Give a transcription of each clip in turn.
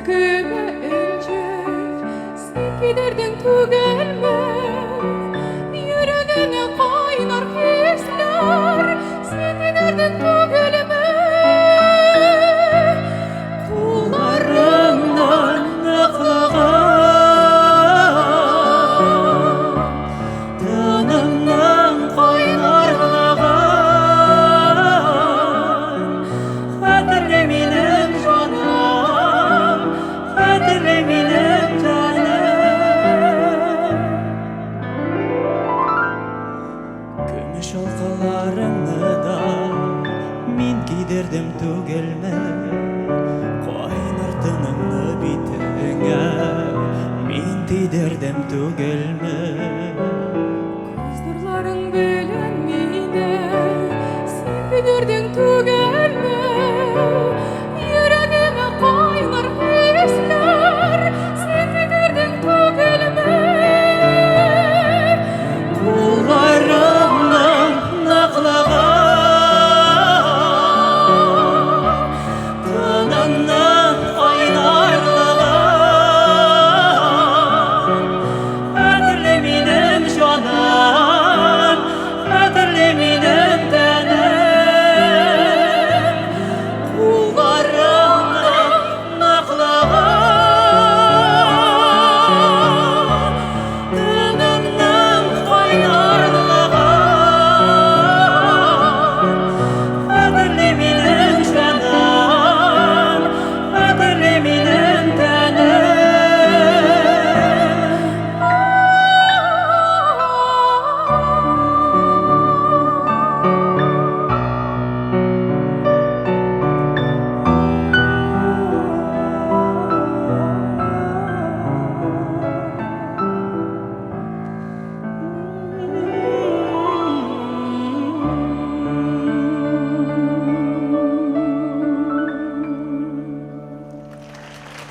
Güvence sen giderdin tügelme, yüreğine kaynar hisler, sen giderdin tügelme. Kullarımdan aklağan, tanımdan kaynarlığan, hatırlı benim canım, hatırlı benim canım. Gümüş halkalarını da min giydirdim tügelme, kaynartınımlı bitene min giydirdim tügelme. Kızdırların bilen mine, sen giderdin tügelme, yüreğime kaynar hisler, sen giderdin tügelme. Kullarımdan aklağan, kanımdan kaynarlığan, hatırlı benim canım, hatırlı benim tenem. Kullarımdan aklağan, kanımdan kaynarlığan, hatırlı benim canım, hatırlı benim tenem.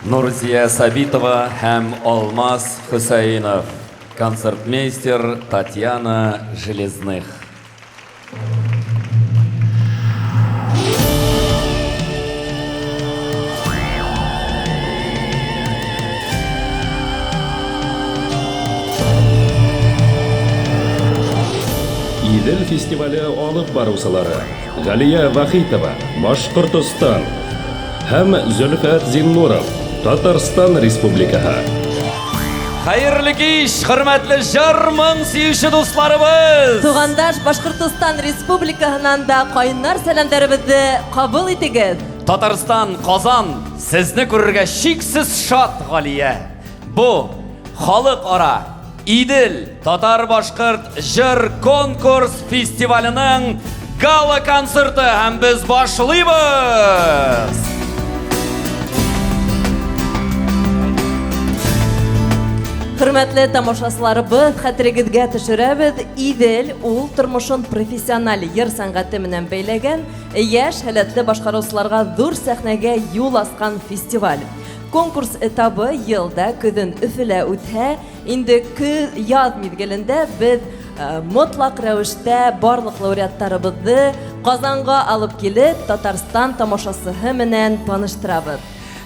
Нурзия Сабитова һәм Алмаз Хусаинов. Концертмейстер Татьяна Железных. Идел фестивале алып баручылары Галия Вахитова, Башкортостан һәм Зөлфәт Зиннуров, Татарстан Республикаһы. Хәерле кич, хөрмәтле җыр-моң сөюче дусларыбыз. Тугандаш Башкортстан Республикаһынан да кайнар сәламнарыбызны кабул итегез. Татарстан, Казан, сезне күрергә шиксез шат, Галия. Бу халыкара Идел Татар-Башкорт җыр конкурс фестиваленең гала концерты һәм без башлыйбыз. Хөрмәтле тамашачыларыбыз, хәтерегезгә төшерәбез, Идел ул тормышын профессиональ йыр сәнгате менән бәйләгән, яшь һәләтле башкаручыларга зур сәхнәгә юл аскан фестиваль. Конкурс этабы елда көҙөн Өфөлә үтһә, инде яз миҙгелендә без мотлаҡ рәүештә барлык лауреаттарыбыҙҙы Казанға алып килеп, Татарстан тамашасыһы менән таныштырабыҙ.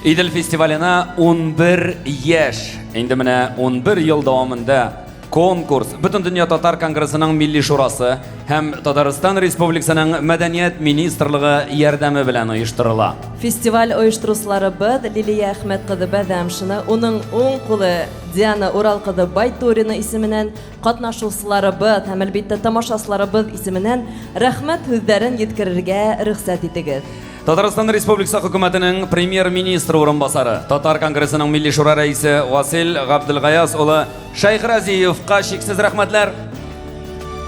Идел фестиваленә 11 яшь. Инде менә 11 ел дәвамында конкурс Бөтен дөнья татар конгрессының милли шурасы һәм Татарстан Республикасының мәдәният министрлыгы ярдәме белән оештырыла. Фестиваль оештырыусыларыбыз Лилия Әхмәт кызы Бәдәмшина, уның уң кулы Диана Урал кызы Байтурина исеменән, катнашучыларыбыз һәм әлбәттә тамашачыларыбыз исеменән рәхмәт һүзләрен yetkерергә рөхсәт итегез. Татарстан Республикасы хөкүмәтенең премьер-министры урынбасары, Татар конгрессының милли шура рәисе Васил Габделгаяз улы Шайхразиевка шиксез рәхмәтләр.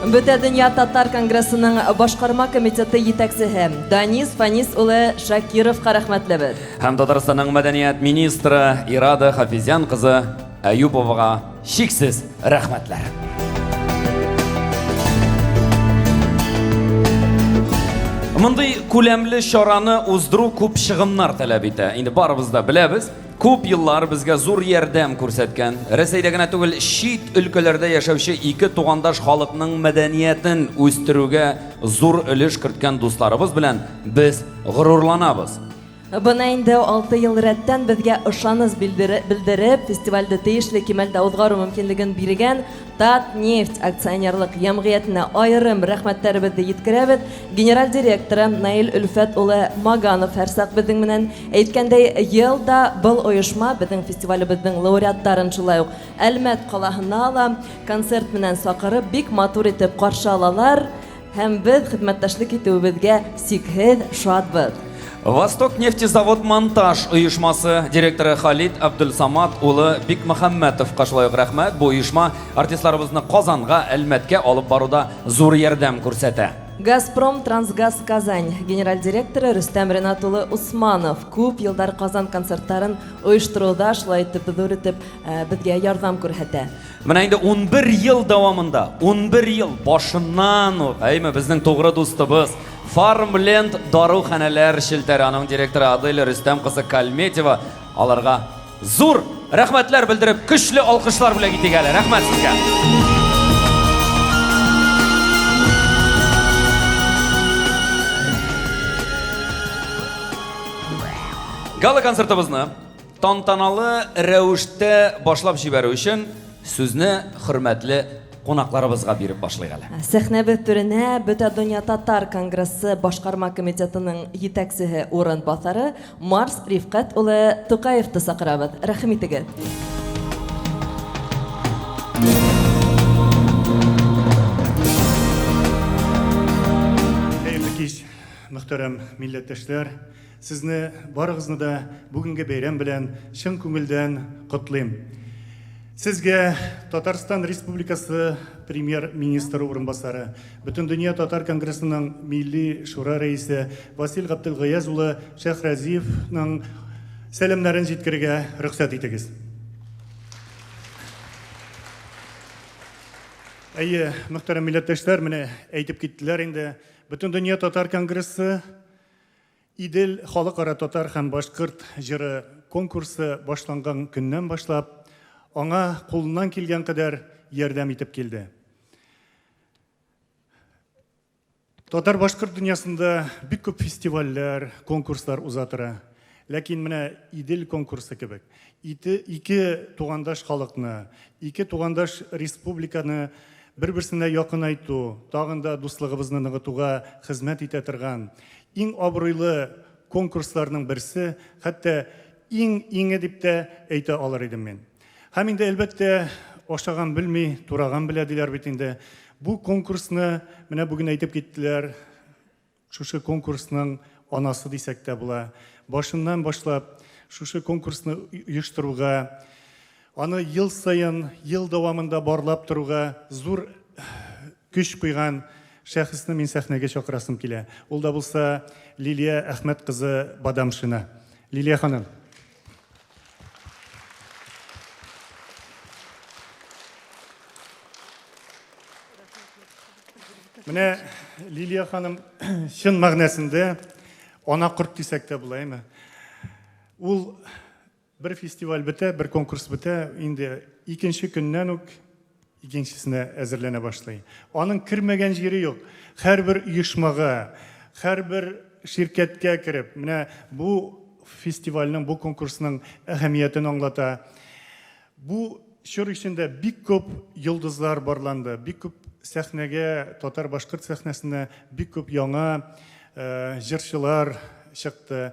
Бөтен дөнья татар конгрессының башкарма комитеты җитәкчесе Данис Фанис улы Шакировка рәхмәтләбез. Һәм Татарстанның мәдәният министры Ирада Хафизян кызы Әюповага шиксез рәхмәтләр. Мондый күләмле чараны уздыру күп чыгымнар таләп итә. Инде барыбыз да беләбез. Күп еллар безгә зур ярдәм күрсәткән, Рәсәйдә генә түгел, чит өлкәләрдә яшәүче ике тугандаш халыкның мәдәниятен үстерүгә зур өлеш керткән дусларыбыз белән без горурланабыз. Бына инде 6 ел рәттән безгә ышаныз белдереп, фестивальдә тиешле кимәлдә узгару мөмкинлеген биргән Татнефть акционерлык җәмгыятенә аерым рәхмәтләребезне җиткерәбез. Генераль директоры Наил Өлфәт улы Маганов һәрсак безнең менән әйткәндәй, елда был оешма безнең фестивалебезнең лауреаттарын шулай ук Әлмәт калаһына ала, концерт менән сакырып, бик матур итеп каршы алалар һәм без хезмәттәшлек итүебезгә сикһез шатбыз. Восток нефтезавод монтаж оешмасы директоры Халид Абдулсамат улы Бик Мөхәммәтов кашлайык рәхмәт. Бу оешма артистларыбызны Казанга, Әлмәткә алып баруда зур ярдәм күрсәтә. Газпром Трансгаз Казань генераль директоры Рөстәм Ренат улы Усманов күп елдар Казан концертларын оештыруда шулай итеп зур итеп безгә ярдәм күрсәтә. Менә инде 11 ел дәвамында, 11 ел башыннан ук, әйме безнең тугры дустыбыз Farmland даруханәләр шелтәре аның директоры Адель Рөстәм кызы Калметова аларга зур рәхмәтләр белдереп, көчле алкышлар белән китик әле. Рәхмәт сезгә. Гала концертыбызны тантаналы рәвештә башлап җибәрү өчен сүзне хөрмәтле кунакларыбызга биреп башлыйк әле. Сәхнәбез түренә Бөтә дөнья татар конгрессы башкарма комитетының җитәкчесе урынбасары Марс Рифкат улы Тукаевты сакырабыз. Рәхим итегез. Хәерле кич, мөхтәрәм милләттәшләр. Сезне барыгызны да бүгенге бәйрәм белән чын күңелдән котлыйм. Сезгә Татарстан Республикасы премьер-министры урынбасары, Бөтен дөнья татар конгрессының милли шура рәисе Васил Габделгаяз улы Шәхразиевның сәламнарын җиткерергә рөхсәт итегез. Әйе, мөхтәрәм милләттәшләр, менә әйтеп киттеләр инде. Бөтен дөнья татар конгрессы Идел халыкара татар һәм башкорт җыры конкурсы башланган көннән башлап аңа кулыннан килгән кадәр ярдәм итеп килде. Татар башкорт дөньясында бик күп фестивальләр, конкурслар узатыра. Ләкин менә Идел конкурсы кебек, ике тугандаш халыкны, ике тугандаш республиканы бер-берсенә якынайту, тагын да дуслыгыбызны ныгытуга хезмәт итә торган иң абруйлы конкурсларның берсе, хәтта иңе дип тә әйтә алыр идем мин. Һәм инде әлбәттә ашаган белми, тураган белә диләр бит инде. Бу конкурсны менә бүген әйтеп киттеләр. Шушы конкурсның анасы дисәк тә була. Башыннан башлап шушы конкурсны оештыруга, аны ел сайын, ел дәвамында барлап торуга зур көч куйган шәхесне мин сәхнәгә чакырасым килә. Ул да булса Лилия Әхмәт кызы Бадамшина. Лилия ханым. Менә Лилия ханым чын мәгънәсендә ана корт дисәк тә булаймы? Ул бер фестиваль бетә, бер конкурс бетә, инде икенче көннән үк икенчесенә әзерләнә башлый. Аның кирмәгән җире юк. Һәрбер оешмага, һәрбер şirkәткә кирип, менә бу фестивальнең, бу конкурсның әһәмиятен аңлата. Бу чор ичендә бик күп йолдызлар барланды, бик күп сәхнәгә, татар башкорт сәхнәсенә бик күп яңа җырчылар чыкты.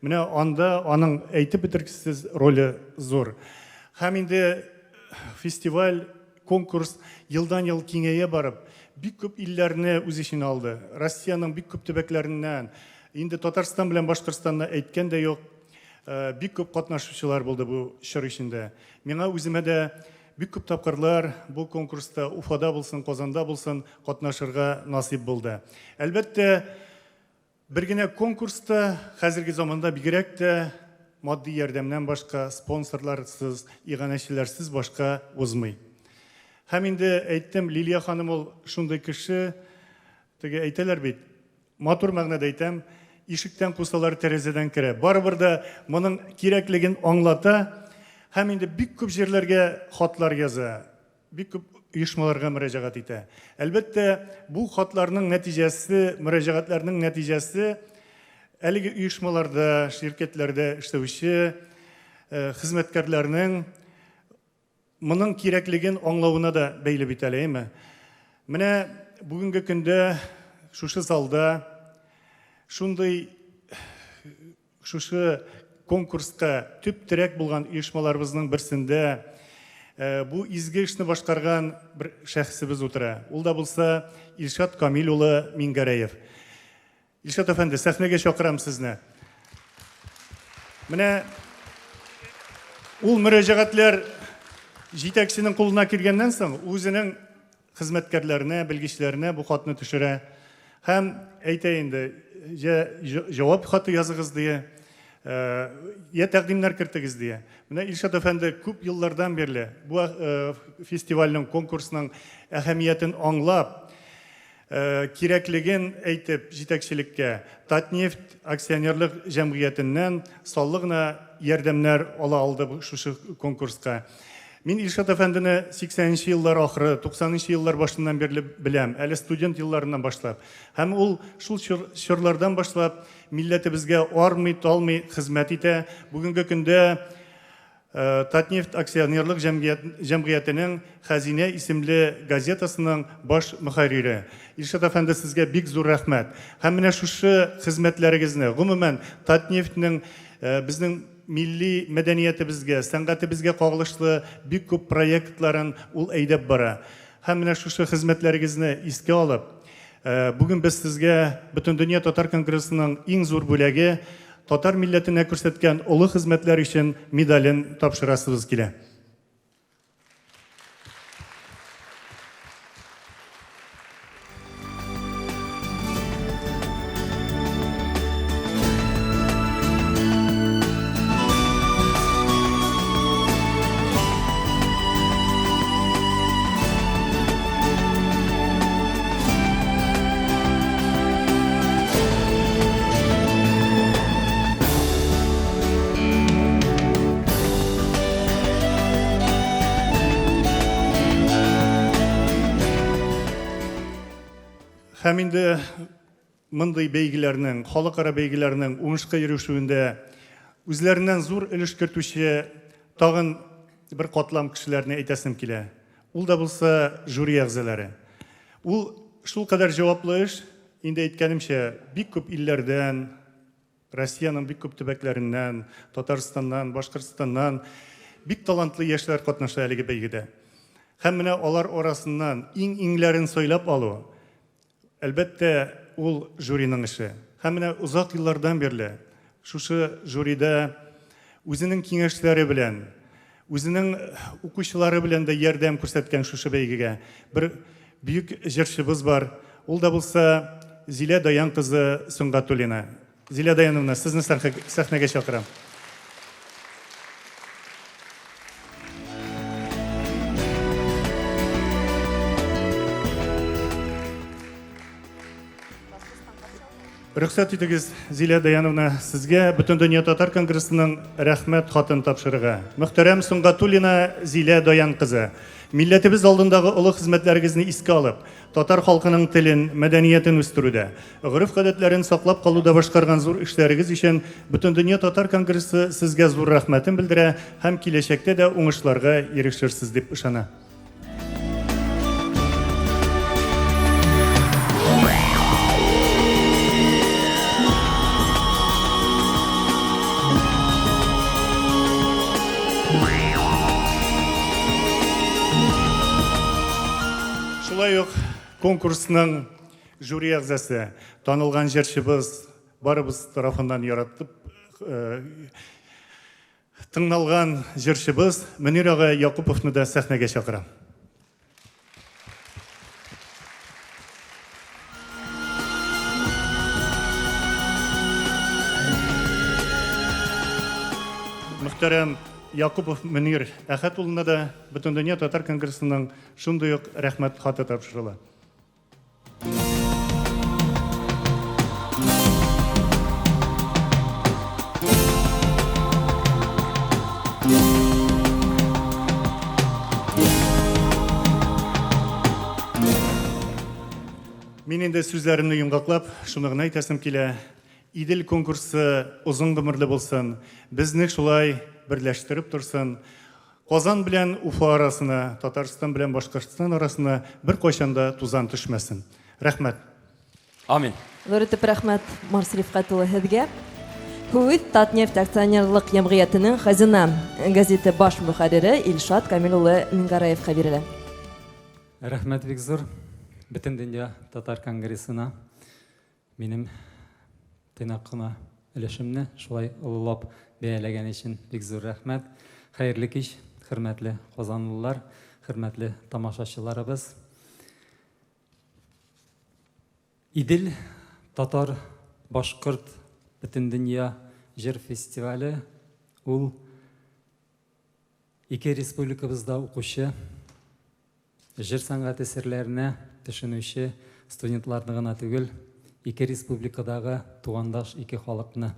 Менә анда аның әйтеп бетергесез роле зур. Һәм инде фестиваль, конкурс елдан-ел киңәя барып, бик күп илләрне үз иченә алды. Россиянең бик күп төбәкләреннән, инде Татарстан белән Башкортстанны әйткән дә юк, бик күп катнашучылар булды бу чор ичендә. Миңа үземә дә бик күп тапкырлар бу конкурста Уфада булсын, Казанда булсын катнашырга насип булды. Әлбәттә, бер генә конкурста хәзерге заманда бигрәк тә матди ярдәмнән башка, спонсорларсыз, иганәчеләрсез башка узмый. Һәм инде әйттем, Лилия ханым ул шундый кеше, теге әйтәләр бит, матур мәгънәдә әйтәм, ишектән кусалар тәрәзәдән керә. Барыбер дә моның кирәклеген аңлата, һәм инде бик күп җирләргә хатлар яза, бик күп оешмаларга мөрәҗәгать итә. Әлбәттә, бу хатларның нәтиҗәсе, мөрәҗәгатьләрнең нәтиҗәсе әлеге оешмаларда, şirketlerde эшләүче хезмәткәрләрнең моның кирәклеген аңлавына да бәйле бит әле, әйме? Менә бүгенге көндә шушы залда шундый шушы конкурска төп терәк булган оешмаларыбызның берсендә бу изге эшне башкарган бер шәхсебез утыра. Ул да булса Илшат Камил улы Мингәрәев. Илшат әфәнде, сәхнәгә чакырам сезне. Менә ул мөрәҗәгатьләр җитәкченең кулына килгәннән соң үзенең хезмәткәрләренә, белгечләренә бу хатны төшерә. Һәм әйтә инде, җавап хаты языгыз дия, я тәкъдимнәр кертегез дия. Менә Илшат әфәнде күп еллардан бирле бу фестивальнең, конкурсның әһәмиятен аңлап, кирәклеген әйтеп җитәкчелеккә Татнефть акционерлык җәмгыятеннән саллы гына ярдәмнәр ала алды шушы конкурска. Мин Илшат әфәндене 80-нче еллар ахыры, 90-нчы еллар башыннан бирле беләм, әле студент елларыннан башлап. Һәм ул шул чорлардан башлап милләтебезгә армый, талмый хезмәт итә. Бүгенге көндә Татнефть акционерлык җәмгыятенең Хәзинә исемле газетасының баш мөхәррире. Илшат әфәнде, сезгә бик зур рәхмәт. Һәм менә шушы хезмәтләрегезне, гомумән Татнефтьнең безнең milli мәдәниятебезгә, сәнгатебезгә кагылышлы бик күп проектларын ул әйдәп бара. Һәм менә шушы хезмәтләрегезне искә алып, бүген без сезгә Бөтен дөнья татар конгрессының иң зур бүләге татар милләтенә күрсәткән олы хезмәтләр өчен медален тапшырасыбыз килә. Һәм инде мондый бәйгеләрнең, халыкара бәйгеләрнең уңышка ирешүендә үзләреннән зур өлеш кертүче тагын бер катлам кешеләрне әйтәсем килә. Ул да булса жюри әгъзалары. Ул шул кадәр җаваплы эш, инде әйткәнемчә, бик күп илләрдән, Россиянең бик күп төбәкләреннән, Татарстаннан, Башкортстаннан бик талантлы яшьләр катнаша әлеге бәйгедә. Һәм менә алар арасыннан иң-иңләрен сайлап алу, әлбәттә, ул жюриның эше. Һәм менә узак еллардан бирле шушы жюридә үзенең киңәшләре белән, үзенең укучылары белән дә ярдәм күрсәткән шушы бәйгегә бер бөек җырчыбыз бар. Ул да булса Зилә Даян кызы Сунгатуллина. Зилә Даяновна, сезне сәхнәгә чакырам. Рөхсәт итегез, Зилә Даяновна, сезгә Бөтен дөнья татар конгрессының рәхмәт хатын тапшырырга. Мөхтәрәм Сунгатуллина Зилә Даян кызы, милләтебез алдындагы олы хезмәтләрегезне искә алып, татар халкының телен, мәдәниятен үстерүдә, гореф-гадәтләрен саклап калуда башкарган зур эшләрегез өчен Бөтен дөнья татар конгрессы сезгә зур рәхмәтен белдерә һәм киләчәктә дә уңышларга ирешерсез дип ышана. Шулай ук конкурсның жюри әгъзасы, танылган җырчыбыз, барыбыз тарафыннан яратып тыңналган җырчыбыз Мөнир ага Якуповны да сәхнәгә чакырам. Мөхтәрәм Якупов Мөнир Әхәт улына да Бөтен дөнья татар конгрессының шундый ук рәхмәт хаты тапшырыла. Мин инде сүзләремне йомгаклап, шуны гына әйтәсем килә. Идел конкурсы узын гомерле булсын, безне шулай берләштереп торсын. Казан белән Уфа арасына, Татарстан белән Башкортстан арасына бер кайчанда тузан төшмәсен. Рәхмәт. Амин. Зур итеп рәхмәт Марс Рифкатулы һезгә. Хуит Татнефть акционерлык җәмгыятенең Хазина газеты баш мөхәррире Илшат Камил улы Мингараевка бирелә. Рәхмәт бик зур. Бөтен дөнья татар конгрессына минем тыйнак кына өлешемне шулай олылап бәяләгән өчен бик зур рәхмәт. Хәерле кич, хөрмәтле казанлылар, хөрмәтле тамашачыларыбыз. Идел татар башкорт бөтен дөнья җыр фестивале ул ике республикабызда укучы җыр сәнгать әсәрләренә төшенүче студентларны гына түгел, ике республикадагы тугандаш ике халыкны,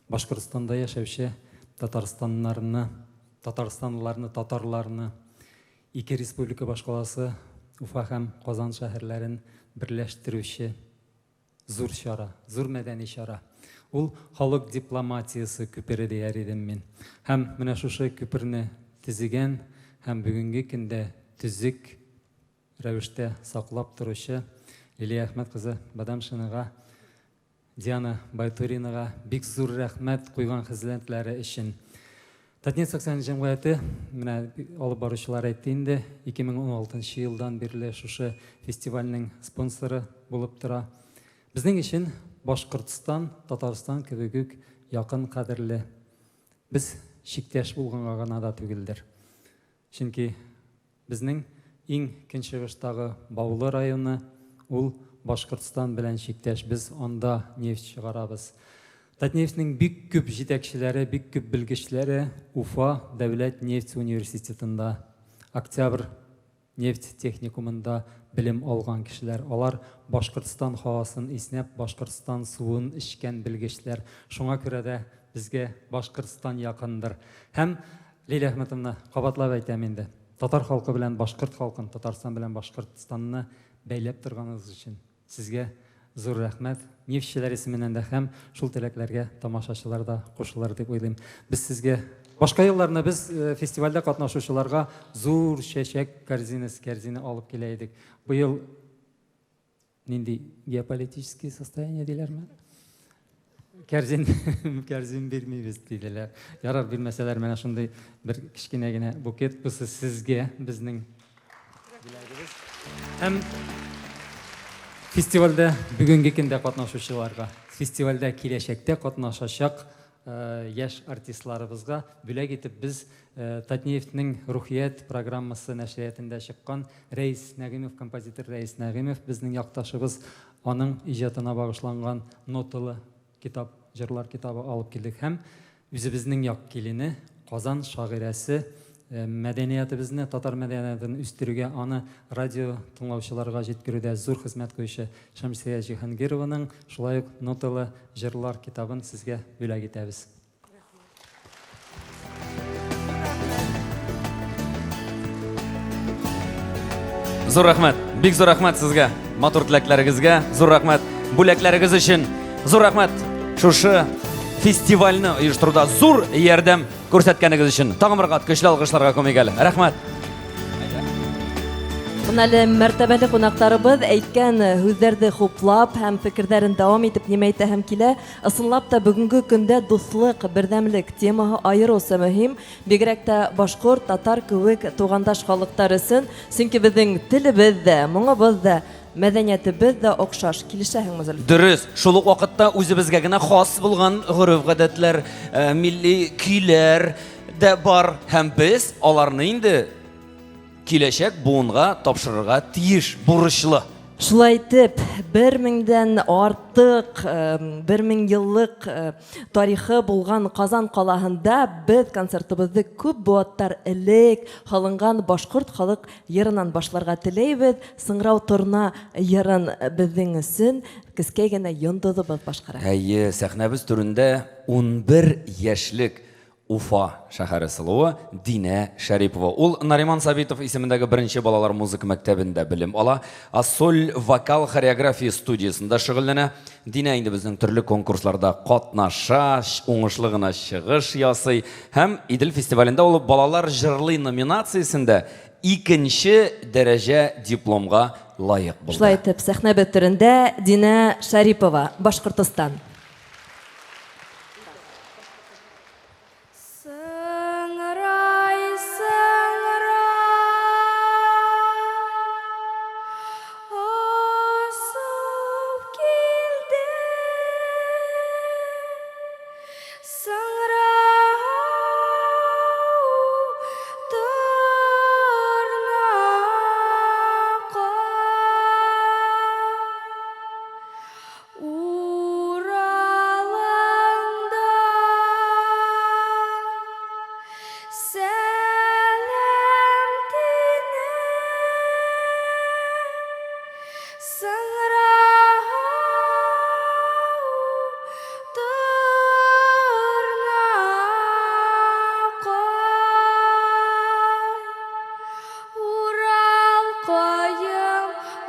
Башкортстанда яшәүче татарстанлыларны, татарларны, ике республика башкаласы Уфа һәм Казан шәһәрләрен берләштерүче зур чара, зур мәдәни чара. Ул халык дипломатиясы күпере дияр идем мин. Һәм менә шушы күперне төзегән һәм бүгенге көндә төзек рәвештә саклап торучы Лилия Әхмәт кызы Бадамшинага, Диана Байтуринага бик зур рәхмәт куйган хезмәтләре өчен. Татнефть акционерлык җәмгыяте менә алып баручылар әйтте инде, 2016 елдан бирле шушы фестивальнең спонсоры булып тора. Безнең өчен Башкортстан, Татарстан кебек үк якын кадерле. Без шиктәш булганга гына да түгелдер. Чөнки безнең иң көнчыгыштагы Баулы районы ул Башкортстан белән шиктәш. Без анда нефть чыгарабыз. Татнефтьнең бик күп җитәкчеләре, бик күп белгечләре Уфа Дәүләт нефть университетында, Октябрь нефть техникумында белем алган кешеләр. Алар Башкортстан һавасын иснәп, Башкортстан суын эчкән белгечләр. Шуңа күрә дә безгә Башкортстан якындыр. Һәм Лилия Әхмәтовна кабатлап әйтәм инде. Татар халкы белән башкорт халкын, Татарстан белән Башкортстанны бәйләп торганыгыз өчен сезгә зур рәхмәт. Нефтьчеләр исеменнән дә һәм шул теләкләргә тамашачылар да кушылыр дип уйлыйм. Без сезгә башка елларны без фестивальдә катнашучыларга зур чәчәк корзина алып килә идек. Бу ел нинди геополитический состояние диләрме? Кәрзин бирмибез диделәр. Ярар бирмәсәләр, менә шундый бер кичкенә генә букет бусы сезгә безнең диләгебез. Һәм фестивальдә бүгенге көндә катнашучыларга, фестивальдә киләчәктә катнашачак яшь артистларыбызга бүләк итеп без Татнефтьнең Рухият программасы нәшриятендә чыккан Рәис Нәгыймов, композитор Рәис Нәгыймов безнең якташыбыз, аның иҗатына багышланган ноталы китап, җырлар китабы алып килдек. Һәм үзебезнең як килене, Казан шагыйрәсе, мәдәниятебезне, татар мәдәниятен үстерүгә, аны радио тыңлаучыларга җиткерүдә зур хезмәт куючы Шәмсия Җиһангированың шулай ук ноталы җырлар китабын сезгә бүләк итәбез. Зур рәхмәт, бик зур рәхмәт сезгә, матур теләкләрегезгә, зур рәхмәт бүләкләрегез өчен, зур рәхмәт шушы фестивальне оештыруда зур ярдәм күрсәткәнегез өчен. Тагын бер кат көчле алкышларга күмегәле. Рәхмәт. Менә мәртәбәле кунактарыбыз әйткән һүзләрне хуплап һәм фикерләрен дәвам итеп нимә әйтә һәм килә. Ысынлап та бүгенге көндә дуслык, бердәмлек темаһы аерылса мөһим, бигрәк тә башкорт, татар кебек тугандаш халыклар өчен, чөнки безнең телебез дә, моңыбыз да, мәдәниятебез дә охшаш. Килешәһеңме Зөлфия? Дөрес, шул ук вакытта үзебезгә генә хас булган гореф-гадәтләр, милли көйләр дә бар һәм без аларны инде киләчәк буынга тапшырырга тиеш, бурычлы. Шулай итеп, 1000-дән артык, 1000 еллык тарихы булган Казан калаһында без концертыбызды күп буаттар элек халынган башкорт халык йырынан башларга теләйбез. Сыңрау торна йырын безнең өчен кескәй генә йондызыбыз башкара. Әйе, сәхнәбез түрендә 11 яшьлек Уфа шәһәре сылуы Динә Шәрипова. Ул Нариман Сабитов исемендәге беренче балалар музыка мәктәбендә белем ала. Ассоль вокал хореография студиясында шөгыльләнә. Динә инде безнең төрле конкурсларда катнаша, уңышлы гына чыгыш ясый һәм Идел фестивалендә ул балалар җырлый номинациясендә икенче дәрәҗә дипломга лайык булды. Шулай итеп, сәхнә бөттерендә Динә Шәрипова, Башкортстан. Сыңрай, асып келді. Сыңрау тырнаққа уралыңда сәлем тине. Сыңрау тырнаққа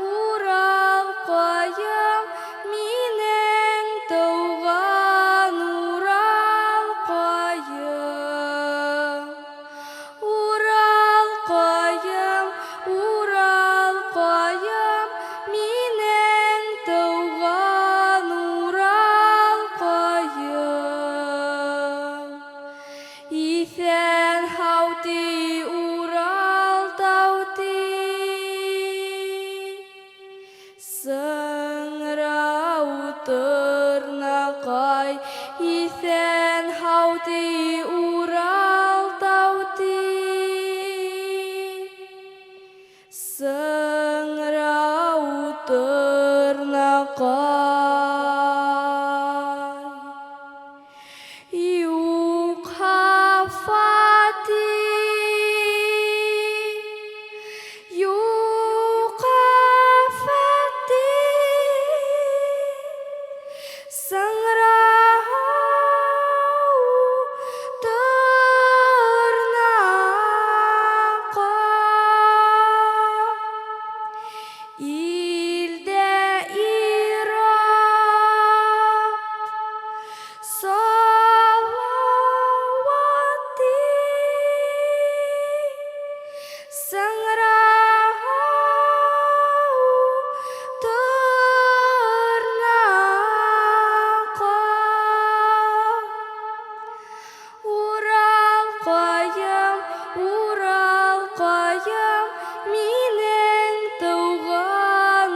Урал қайым, менің туған Урал қайым. Урал қайым, менің туған Урал қайым. Исән хауti Урал тауti. Сыңрау тырнақай, исән хауti Урал тауti. Сыңрау тырнақай. Юк хафати, юк хафати. Сыңрау тырнаққа илдә ират салавати. Сыңрау тырнаққа Урал қайым, менің туған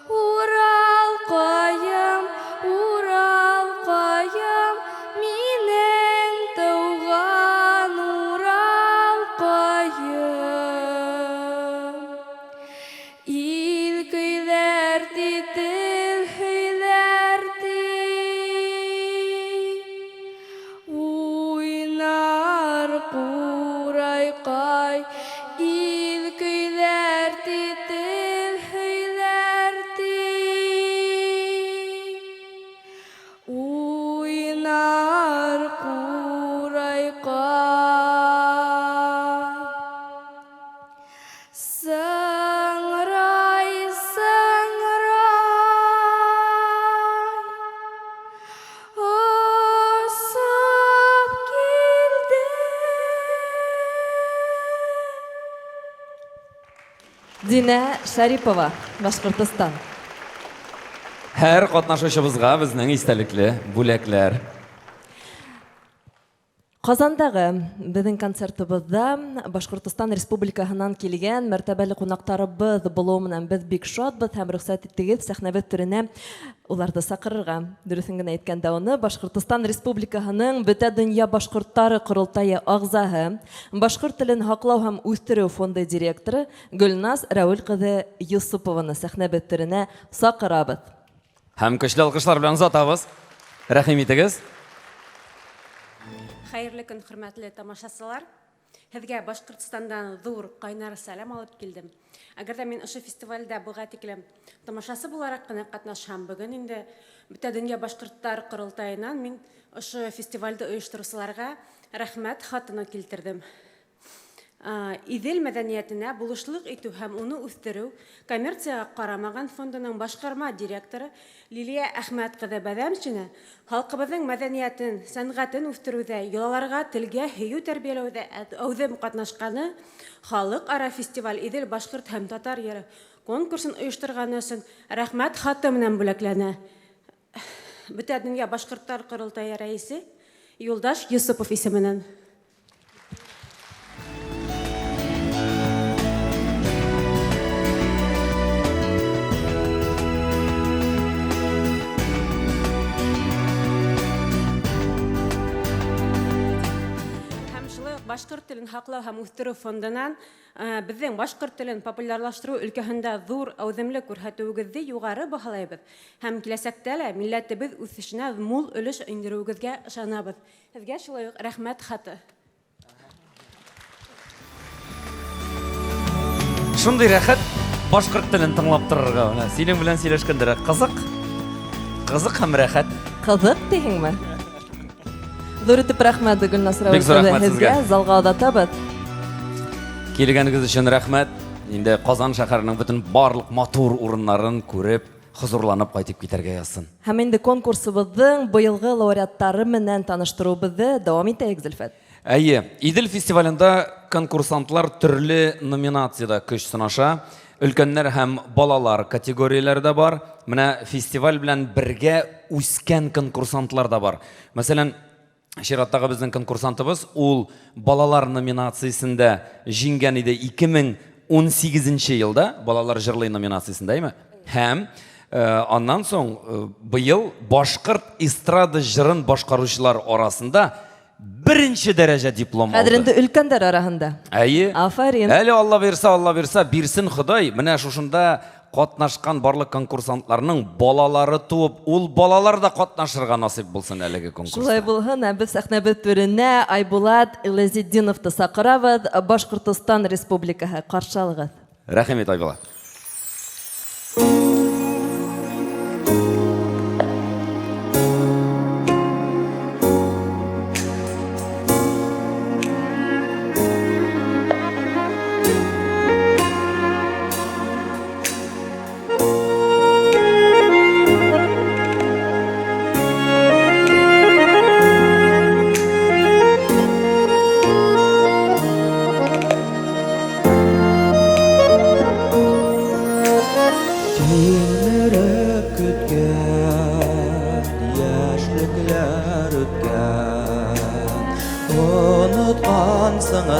Урал қайым. Урал қайым, менің туған Урал қайым. Ил көйләрди, тел көйләрди. Уйнар курайкай, ил көйләрди, тел көйләрди. Уйнар курайкай. Сыңрай, асып келді. Динә Шәрипова, Башкортстан. Һәр катнашучыбызга безнең истәлекле бүләкләр. Казандагы безнең концертыбызда Башкортстан Республикаһыннан килгән мәртәбәле кунактарыбыз булуы менән без бик шатбыз һәм рөхсәт иттегез сәхнәбез түренә уларны сакырырга. Дөресен генә әйткәндә, аны Башкортстан Республикаһының Бөтә дөнья башкортлары корылтайы агзаһы, Башкорт телен һаклау һәм үстерү фонды директоры Гөлназ Рәүл кызы Юсупованы сәхнәбез түренә сакырабыз. Һәм көчле алкышлар белән озатабыз. Рәхим итегез. Хәерле көн, хөрмәтле тамашачылар. Һеҙгә Башҡортостандан ҙур ҡайнар сәлам алып килдем. Әгәр дә мин ошо фестивалдә быға тиклем тамашасы булараҡ ҡына ҡатнашһам, бөгөн инде бөтә донъя башҡорттар ҡоролтайынан мин ошо фестивалде ойоштороусыларға рәхмәт хатыны килтердем. Иҙел мәҙәниәтенә булышлыҡ итеү һәм уны үҫтереү коммерцияға ҡарамаған фондының башҡарма директоры Лилия Әхмәт ҡыҙы Бәҙәмшина халҡыбыҙҙың мәҙәниәтен, сәнғәтен үҫтереүҙә, йолаларға, телгә һөйөү тәрбиәләүҙә әүҙем ҡатнашҡаны, халыҡ-ара фестиваль Иҙел башҡорт һәм татар йыры конкурсын ойошторғаны өсөн рәхмәт хаты менән бүләкләнә. Бөтә донъя башҡорттар ҡоролтайы рәйесе Юлдаш Йосопов исеменән. Башҡорт телен һаҡлау һәм үҫтереү фондынан беҙҙең башҡорт телен популярлаштырыу өлкәһендә ҙур әүҙемлек күрһәтеүегеҙҙе юғары баһалайбыҙ һәм киләсәктә лә милләтебеҙ үҫешенә мул өлөш индереүегеҙгә ышанабыҙ. Һеҙгә шулай уҡ рәхмәт хаты. Шундай рәхәт башҡорт телен тыңлап торорға. Синең белән сөйләшкәндә ҡызыҡ. Ҡызыҡ һәм рәхәт. Ҡыҙыҡ тиһеңме? Ҙур итеп рәхмәт Гөлнасыр Бик зур рәхмәт һеҙгә. сезгә. Залға оҙатабыҙ. Килгәнегеҙ өсөн рәхмәт. Инде Ҡазан шәһәренең бөтөн барлыҡ матур урыннарын күреп, хозурланып ҡайтып китәргә язсын. Һәм инде конкурсыбыҙҙың быйылғы лауреаттары менән таныштырыуыбыҙҙы дауам итәйек, Зөлфәт. Әйе, Иҙел фестивалендә конкурсантлар төрлө номинацияда көс сынаша. Өлкәннәр һәм балалар категорияләрдә бар. Менә фестиваль белән бергә үскән конкурсантлар да бар. Мәсәлән, Шираттағы біздің конкурсантыбыз, ул балалар номинациясында жиңгән иде 2018 йылда, балалар жырлый номинациясында, һәм аннан соң быйыл башҡорт эстрада жырын башҡарыусылар арасында беренче дәрәжә диплом алды. Хәҙер инде өлкәндәр араһында. Әйе. Афарин. Әле Алла бирсә, бирсен Ходай. Менә шушында ҡатнашҡан барлыҡ конкурсантларның балалары туып, ул балалар да ҡатнашырға насип булсын әлеге конкурста. Шулай булһын, беҙ сәхнәбеҙ түренә Айбулат Иләзетдиновты саҡырабыҙ, Башҡортостан Республикаһы ҡаршы алығыҙ. Рәхимет, Айбулат.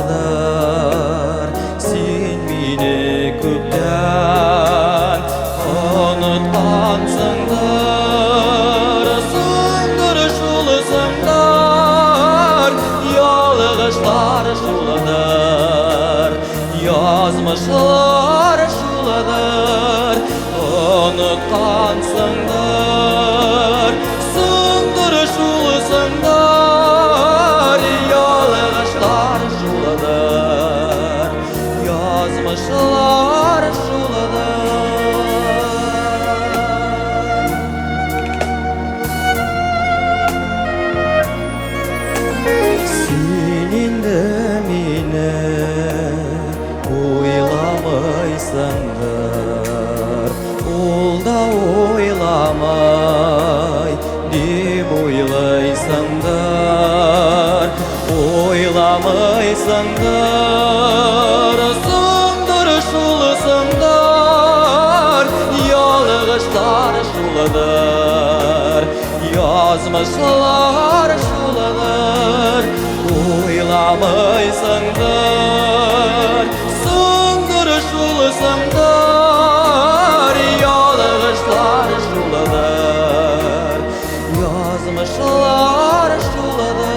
Unutqansыңdır sen meni көптән unutqansыңdır sыңdır şulısыңdır yalğışlar şuladır yazmışlar şuladır unutqansыңdır sыңdır şulısыңdır yalğışlar şuladır yazmışlar şuladır senin de meni oylamaysandır ol da oylamay deb oylaysandır oylamaysandır sыңdır şulısыңdır yalğışlar şuladır yazmışlar şuladır oylamaysandır sыңdır şulısыңdır yalğışlar şuladır yazmışlar şuladır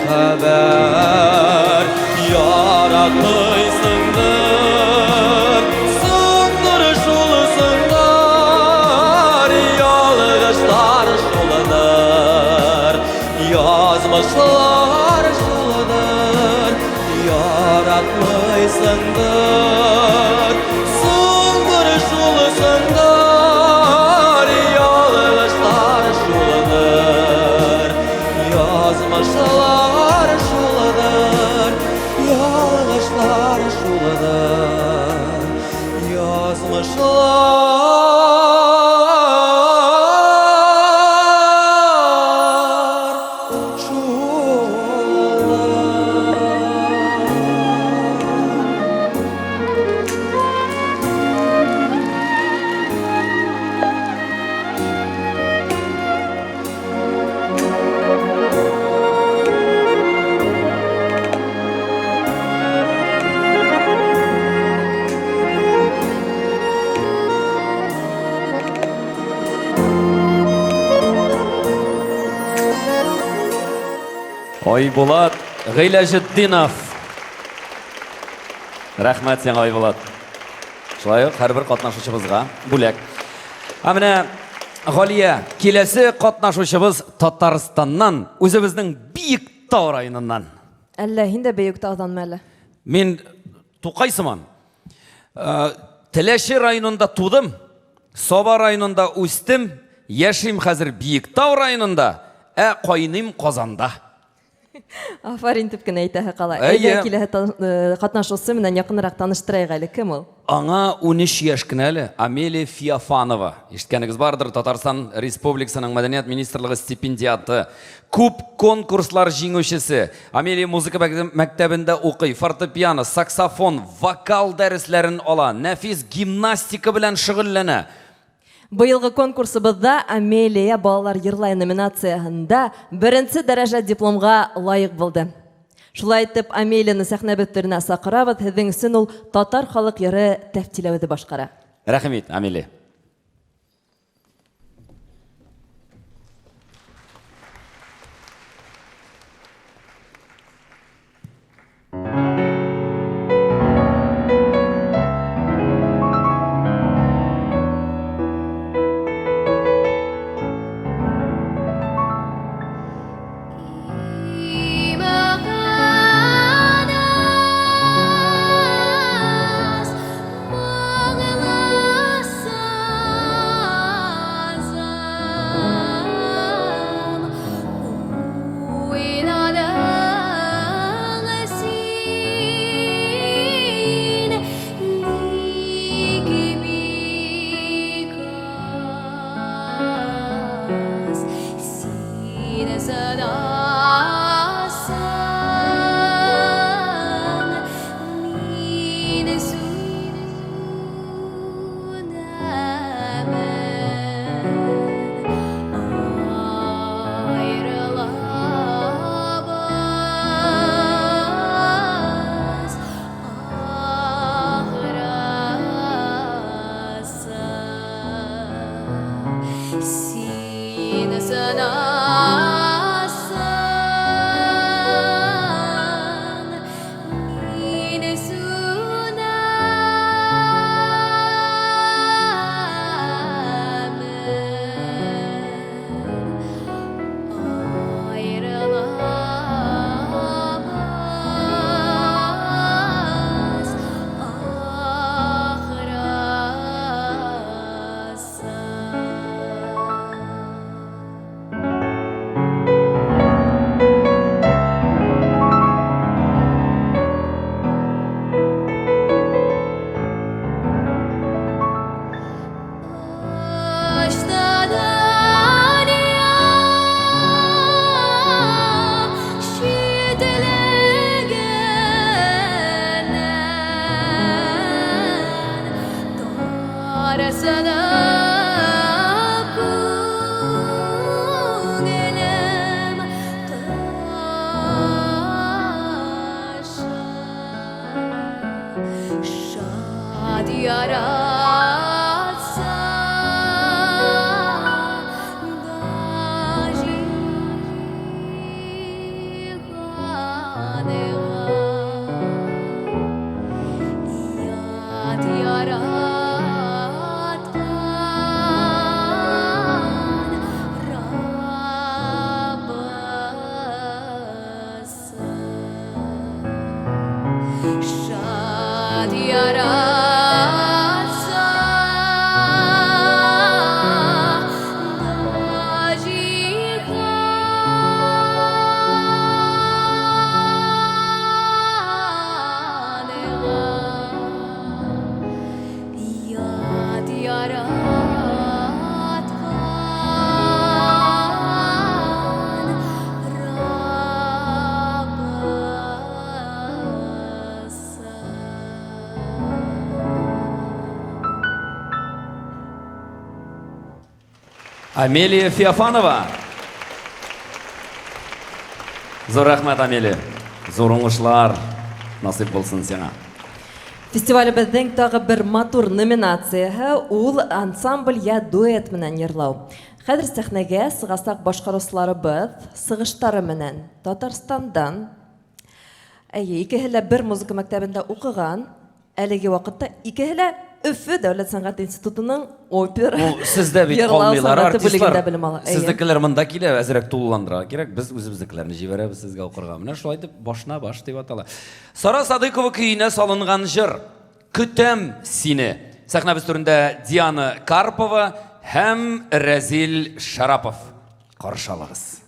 haber yaratmışsındır Sındır şulusındır Yalgışlar şuludur Yazmışlar şuludur Yaratmışsındır Sındır şulusundur Yalgışlar şuludur Yazmışlar şuludur Yalgışlar şuludur Yazmışlar Айбулат Гыйләҗетдинов. Рәхмәт сиңа Айбулат. Шулай ук һәрбер катнашучыбызга бүләк. Менә Галия, киләсе катнашучыбыз Татарстаннан, үзебезнең Биектау районыннан. Әллә һин дә бөек таудан мәле? Мин Тукайсыман. Теләши районында тудым, Саба районында үстем, яшим хәзер Биектау районында, кайным Казанда. Афарин тип кенә әйтәһе кала. Әйе. Әйдә киләһе катнашучысы менән якынрак таныштырайык әле. Кем ул? Аңа 13 яшь кенә әле Амелия Феофанова. Ишеткәнегез бардыр, Татарстан Республикасының Мәдәният министрлыгы стипендиаты. Күп конкурслар җиңүчесе. Амелия музыка мәктәбендә укый, фортепиано, саксофон, вокал дәресләрен ала, нәфис гимнастика белән шөгыльләнә. Быелгы конкурсыбызда Амелия балалар йырлай номинациясында беренче дәрәҗә дипломга лайык булды. Шулай итеп, Амелияны сәхнә бөттеренә сакырабыз, һезнең өчен ул татар халык йыры тәфтиләүде башкара. Рәхмәт, Амелия. Амелия Феофанова. Зор рахмат, Амелия. Зор уңышлар насип булсын сиңа. Фестивалебездең тагы бер матур номинацияһы ул ансамбль я дуэт менән йырлау. Хәзер сәхнәгә сыгасак башкаручыларыбыз сыгыштары менән Татарстандан икеһе лә бер музыка мәктәбендә укыган, әлеге вакытта икеһе лә Өфе дәүләт сәнгать институтының опера Ул сездә бит йырлау алмыйлар сәнгате бүлегендә артистлар. белем ала. Сездекеләр монда килә, әзрәк тулыландыра кирәк. Без үзебезнекеләрне җибәрәбез сезгә укырга. Менә шулай дип башна баш дип атала. Сара Садыйкова көенә салынган җыр Көтәм сине. Сәхнәбез түрендә Диана Карпова һәм Рәзил Шарапов. Каршы алыгыз.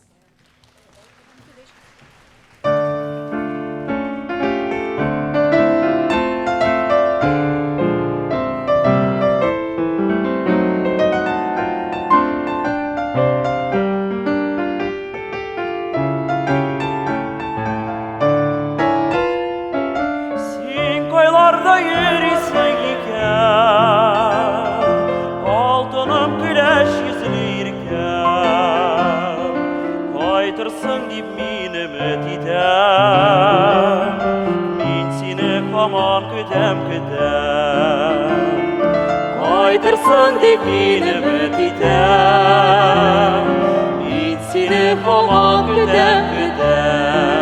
Син koylarda yürüsen iken, altınım güleş yüzlüyken, kaytırsın dip min ümit idem, min seni kaman kütem kütem. Kaytırsın dip min ümit idem, min seni kaman kütem kütem.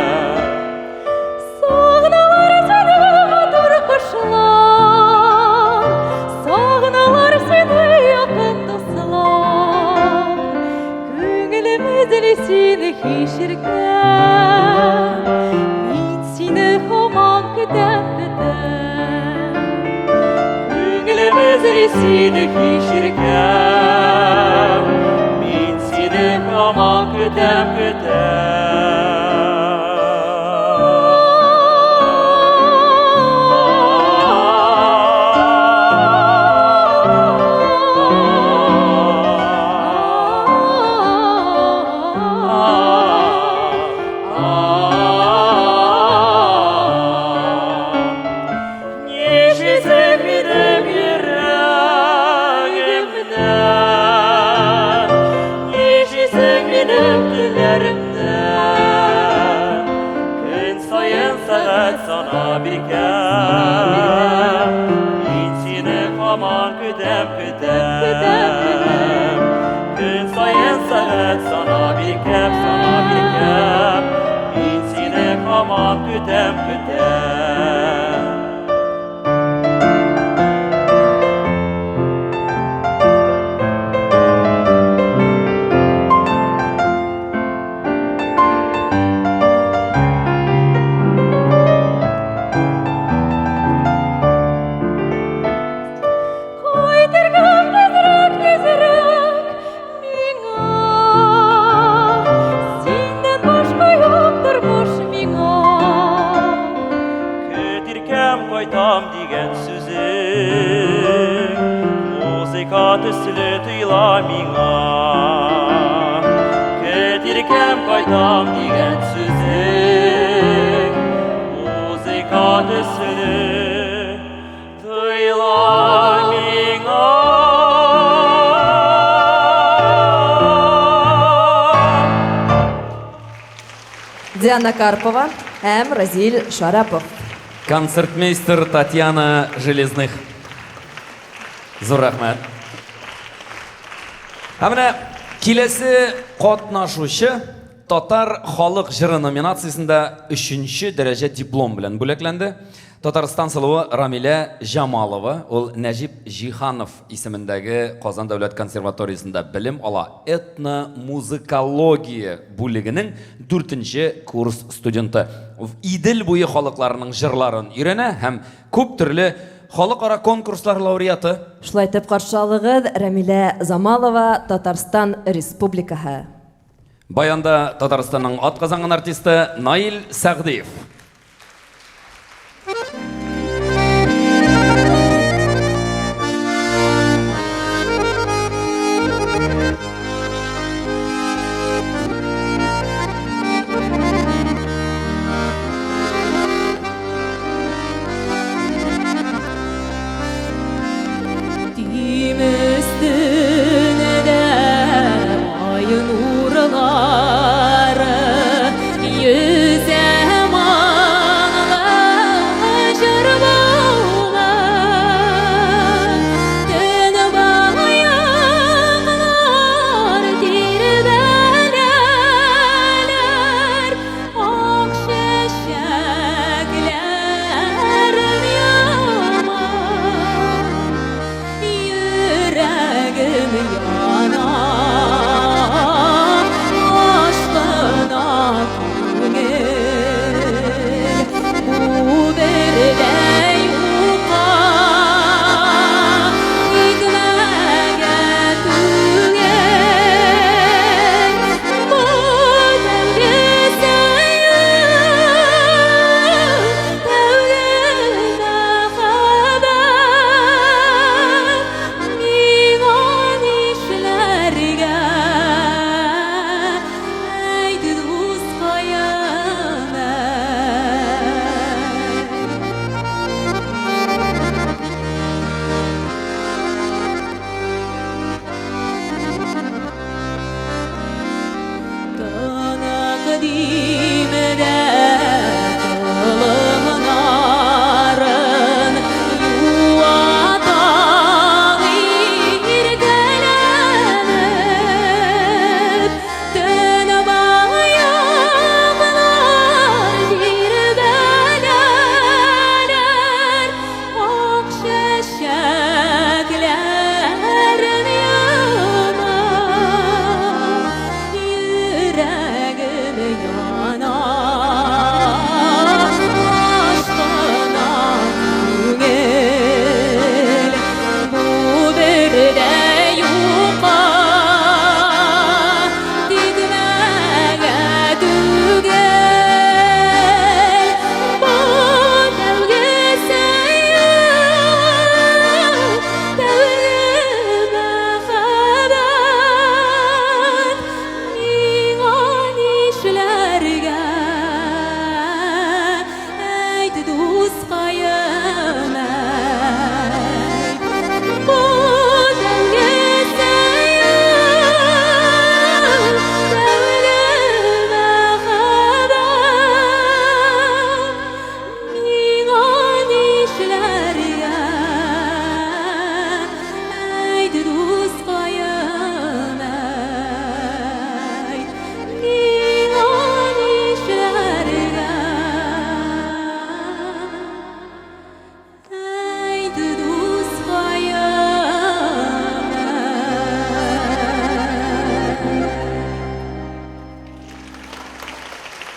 Sağnalar seni matur kuşlar, sağnalar seni yakın dostlar. Көңіліміз сені кешірген, мен сені хаман күтем күтем. Көңіліміз сені кешірген, мен сені аман күтем Нежізім менің yüreğimden, нежізім менің dillərimden. Gün sayın saat sana birken, мен seni aman kütem kütem. Gün sayın saat sana birken, мен seni aman kütem kütem. Кайтырган тезрәк миңа, синнән башка юк тормыш миңа. Көтіркем қайтам деген сөзің, музыка төсле тыйла миңа. Көтіркем қайтам деген сөзің, музыка төсле тыйла миңа. Диана Карпова һәм Разил Шарапов. Концертмейстер Татьяна Железных. Зур рахмат. Һәм менә киләсе катнашучы Татар халык җыры номинациясендә 3нче дәрәҗә диплом белән бүләкләнде. Татарстан сылуы Рамилә Жамалова, ул Нәҗип Җиһанов исемендәге Казан дәүләт консерваториясендә белем ала. Этно-музыкология бүлегенең 4нче курс студенты. Идел буе халыкларының җырларын өйрәнә һәм күп төрле халыкара конкурслар лауреаты. Шулай итеп каршы алыгыз Рамилә Замалова, Татарстан Республикаһы. Баянда Татарстанның атказанган артисты Наил Сәгъдиев. Дим üstüne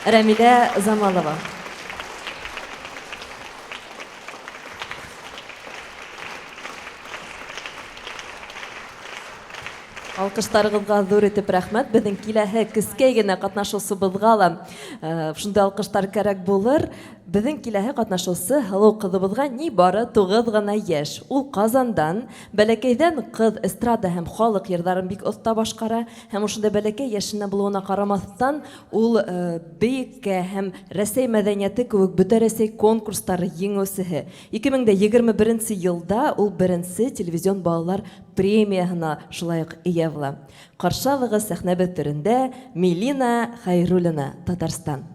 Рәмилә Замалова. Алкыштарыгызга зур итеп рәхмәт. Безнең киләһе кескәй генә катнашучыбызга ла шундай алкыштар кирәк булыр. Безнең киләһе катнашучы һылу кызыбызга ни бары 9 гына яшь. Ул Казандан, бәләкәйдән кыз эстрада һәм халык йырдарын бик оста башкара. Һәм шундай бәләкәй яшенә булуына карамастан, ул бейеккә һәм Рәсәй мәдәнияте кебек бөтә Рәсәй конкурслары җиңүчесе. 2021 елда ул беренче телевизион балалар премиясына шулай ук ия була. Каршы алыгыз сәхнәбез түрендә Милина Хайруллина, Татарстан.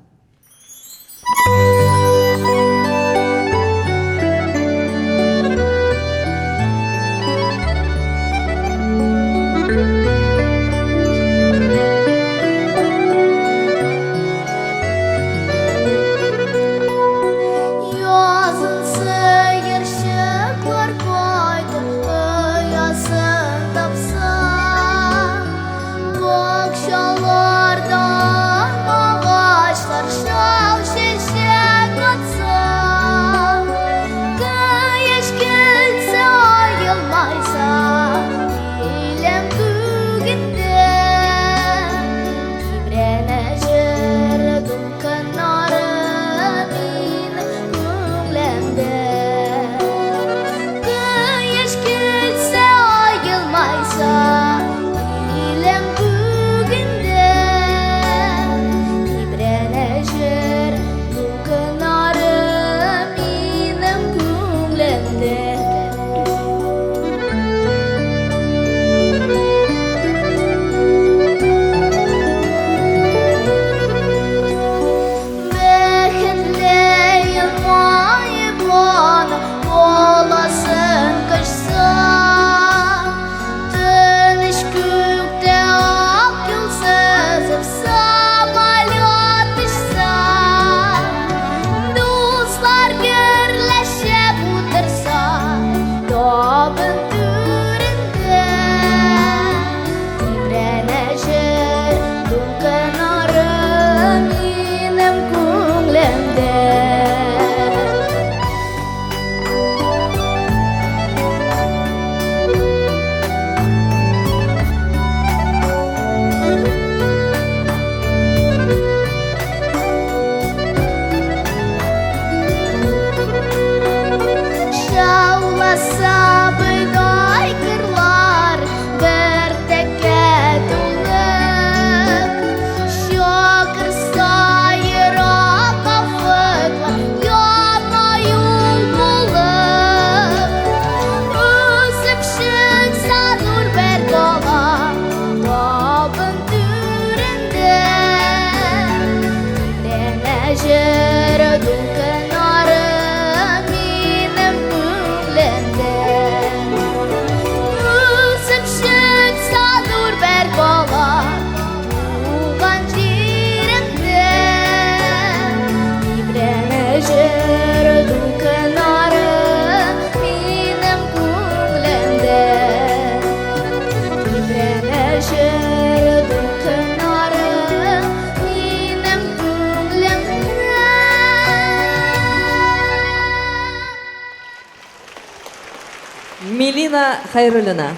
Милина Хайруллина.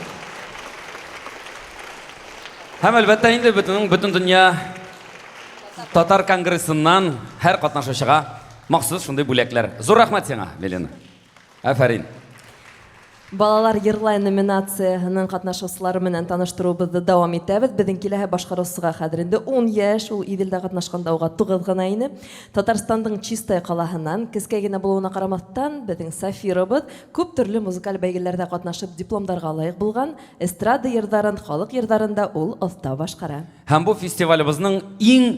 Һәм әлбәттә инде бөтен дөнья Татар конгрессыннан һәр катнашучыга махсус шундый бүләкләр. Зур рәхмәт сиңа, Милина. Афәрин. Балалар йырлай номинациясының катнашучылары менән таныштыруыбызды дәвам итәбез. Безнең киләһе башкаручыга хәзер инде 10 яшь, ул Иделдә катнашканда уга 9 гына ине. Татарстандың Чистая калаһыннан кескәй генә булуына карамастан, безнең Сафировыз күп төрле музыкаль бәйгеләрдә катнашып дипломнарга лаек булган. Эстрада йырдарын, халык йырдарында ул оста башкара. Һәм бу фестивалебезнең иң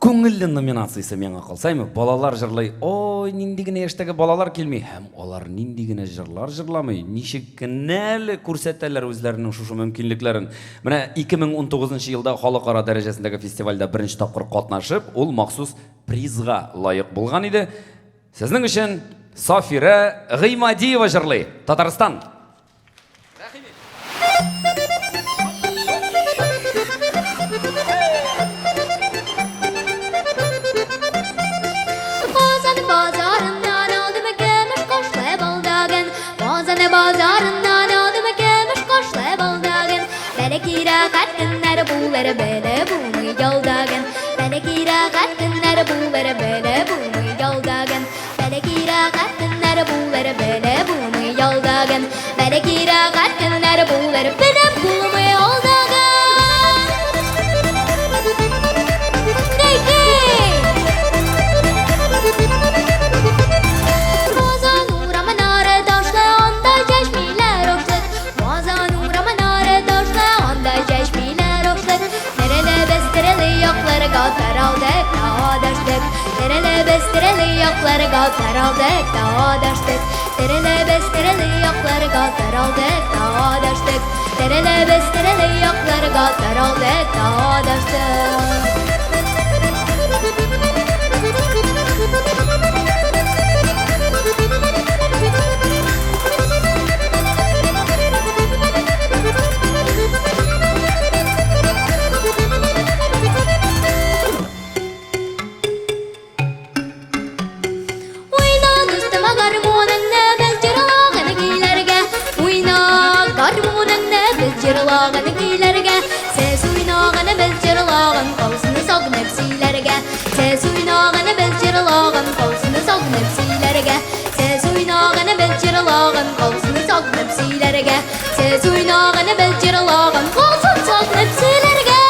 күңелле номинациясе миңа калсаймы, балалар җырлый. Ой, нинди генә яшьтәге балалар килми, һәм алар нинди генә җырлар җырламый, ничек кенә күрсәтәләр үзләренең шушы мөмкинлекләрен. Менә 2019 елда халыкара дәрәҗәсендәге фестивальдә беренче тапкыр катнашып, ул махсус призга лаек булган иде. Сезнең өчен Сафира Гыймадиева җырлый, Татарстан. bulları böyle bunu yoldagan Bele kiragat günler bulları böyle bunu yoldagan Bele kiragat günler bulları böyle bunu yoldagan Bele kiragat günler bulları benim bunu yoldagan Hey hey Mozan uğrama nara taşla onda çeşmeler oşlar Mozan uğrama nara taşla onda çeşmeler oşlar Nerede bestireli yokları gatar aldık dağdaştık Nerede bestireli yokları gatar aldık dağdaştık Nerede bestireli yokları gatar aldık dağdaştık Nerede bestireli yokları gatar aldık dağdaştık Cırlağını giylerge Ses uynağını biz cırlağın Kolsunu sok nefsilerge Ses uynağını biz cırlağın Kolsunu sok nefsilerge Ses uynağını biz cırlağın Kolsunu sok nefsilerge Ses uynağını biz cırlağın Kolsunu sok nefsilerge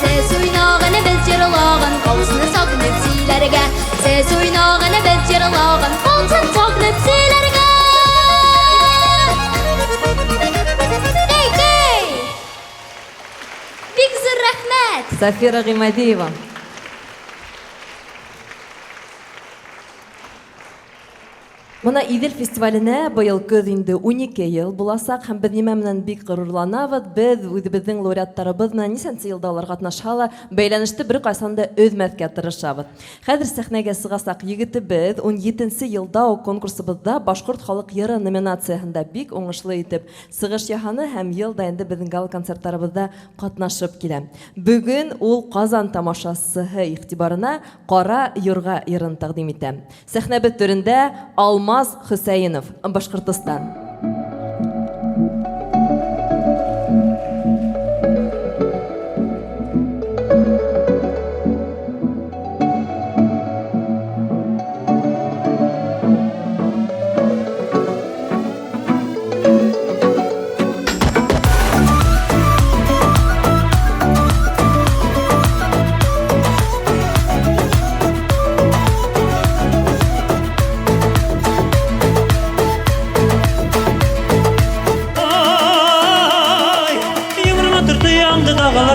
Ses uynağını biz cırlağın Kolsunu sok nefsilerge Ses uynağını biz cırlağın Kolsunu sok nefsilerge Hey hey Big zor rahmet Safira Gimadieva. Мына Идел фестиваленә быел көз инде 12 ел буласак һәм без нимә менән бик горурланабыз. Без үзебезнең лауреаттарыбыз менән нисәнче елда алар катнашалар, бәйләнеште бер кайсанда өзмәскә тырышабыз. Хәзер сәхнәгә сыгасак, егетебез 17 елда о конкурсыбызда Башкорт халык йыры номинациясендә бик уңышлы итеп сыгыш яһаны һәм ел да инде безнең гала концертларыбызда катнашып килә. Бүген ул Казан тамашасы игътибарына Кара юрга йырын тәкъдим итә. Сәхнәбез түрендә Алмаз Хусейнов, Башкортстан.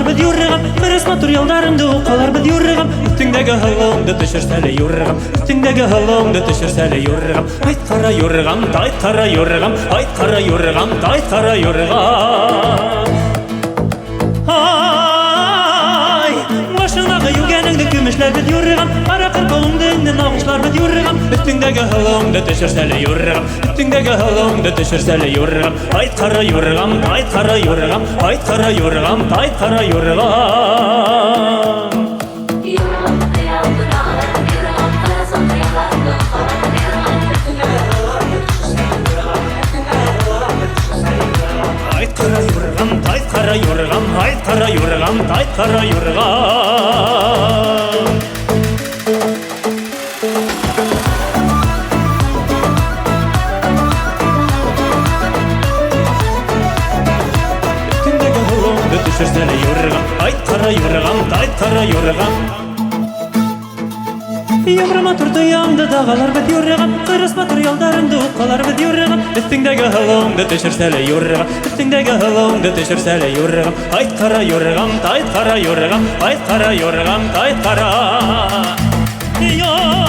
Biz yurrıgam, kırıs materyallarında okalar biz yurrıgam Üstündeki halımda düşürsele yurrıgam Üstündeki halımda düşürsele yurrıgam Hayt kara yurrıgam, tayt kara yurrıgam Hayt kara yurrıgam, tayt kara yurrıgam Ay, başındaki yügeninde gümüşler biz yurrıgam Ara kırkolumda indi namışlar biz yurrıgam Üstündeki halımda düşürsele yurrıgam Üstündeki halımda düşürsele yurrıgam Hayt kara yurrıgam, tayt kara yurrıgam Hayt kara yurrıgam, tayt kara yurrıgam Hayt kara yurrıgam, tayt kara yurrıgam Hayt kara yurrıgam, tayt kara yurrıgam Üstündeki halımda düşürsene yurrıgam Hayt kara yurrıgam, tayt kara yurrıgam Yumruma turdu yandı dağalar biz yurrıgam Kırıs materyallarında okalar biz yurrıgam Üstündeki halımda düşürsene yurrıgam Üstündeki halımda düşürsene yurrıgam Hayt kara yurrıgam, tayt kara yurrıgam Hayt kara yurrıgam, tayt kara yurrıgam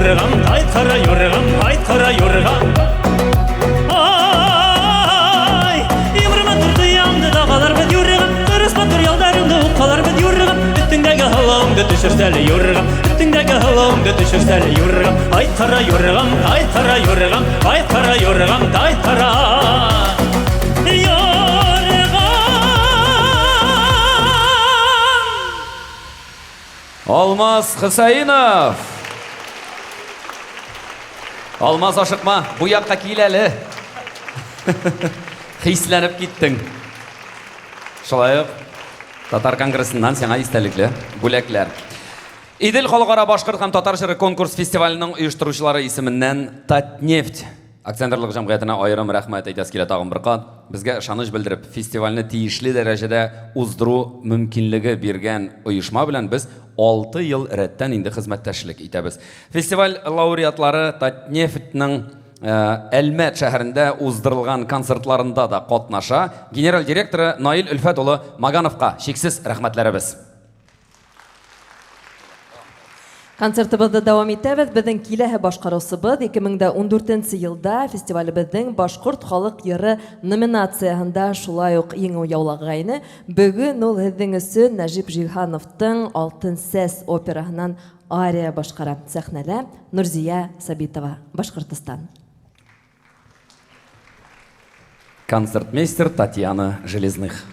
Yurrıgam, hayt kara yurrıgam, hayt kara yurrıgam Ay, yumruma turdu yandı dağalar biz yurrıgam Kırıs materyallarında okalar biz yurrıgam Üstündeki halımda düşürsele yurrıgam Üstündeki halımda düşürsel yurgam Aytara yurgam, aytara yurgam Aytara yurgam, aytara Olmaz Hüseyinov. Olmaz aşıkma, bu yakka kileli. Hislenip gittin. Şolay Tatar Kongresinden sana istelikli. Gülekler. İdil Xalqara Bашкорт һәм Татар җыры конкурс фестиваленең оештыручылары исеменнән Татнефть акционерлык җәмгыятенә аерым рәхмәт әйтәс килә тагын бер кат. Безгә ышаныч белдереп, фестивальне тиешле дәрәҗәдә уздыру мөмкинлеге биргән оешма белән без 6 ел рәттән инде хезмәттәшлек итәбез. Фестиваль лауреатлары Татнефтьнең Әлмәт шәһәрендә уздырылган концертларында да катнаша. Генераль директоры Наил Өлфәт улы Магановка шиксез рәхмәтләребез. Концертыбызды дәвам итәбез. Безнең киләһе башкарусыбыз 2014 елда фестивалебезнең Башкорт халык йыры номинациясында шулай ук еңү яулагайны. Бүген ул һезнең өчен Нәҗип Җиһановтың Алтын сәс операһыннан ария башкара. Сәхнәлә Нурзия Сабитова, Башкортстан. Концертмейстер Татьяна Железных.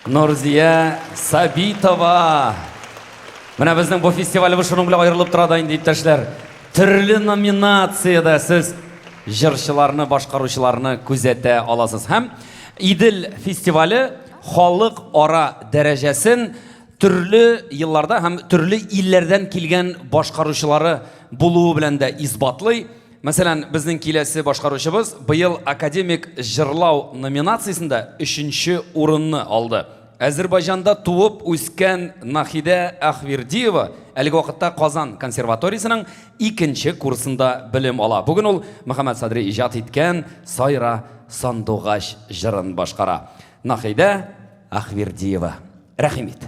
Нурзия Сабитова. Менә безнең бу фестивалебез шуның белән аерылып тора да инде, иптәшләр. Төрле номинациядә сез җырчыларны, башкаручыларны күзәтә аласыз. Һәм Идел фестивале халык ара дәрәҗәсен төрле елларда һәм төрле илләрдән килгән башкаручылары булуы белән дә исбатлый. Мәсәлән, безнең киләсе башкаручыбыз быел академик җырлау номинациясендә 3нче урынны алды. Әзербайҗанда туып үскән Нахидә Ахвердиева әлеге вакытта Казан консерваториясының 2нче курсында белем ала. Бүген ул Мөхәммәд Садри иҗат иткән Сайра Сандугач җырын башкара. Нахидә Ахвердиева. Рәхим ит.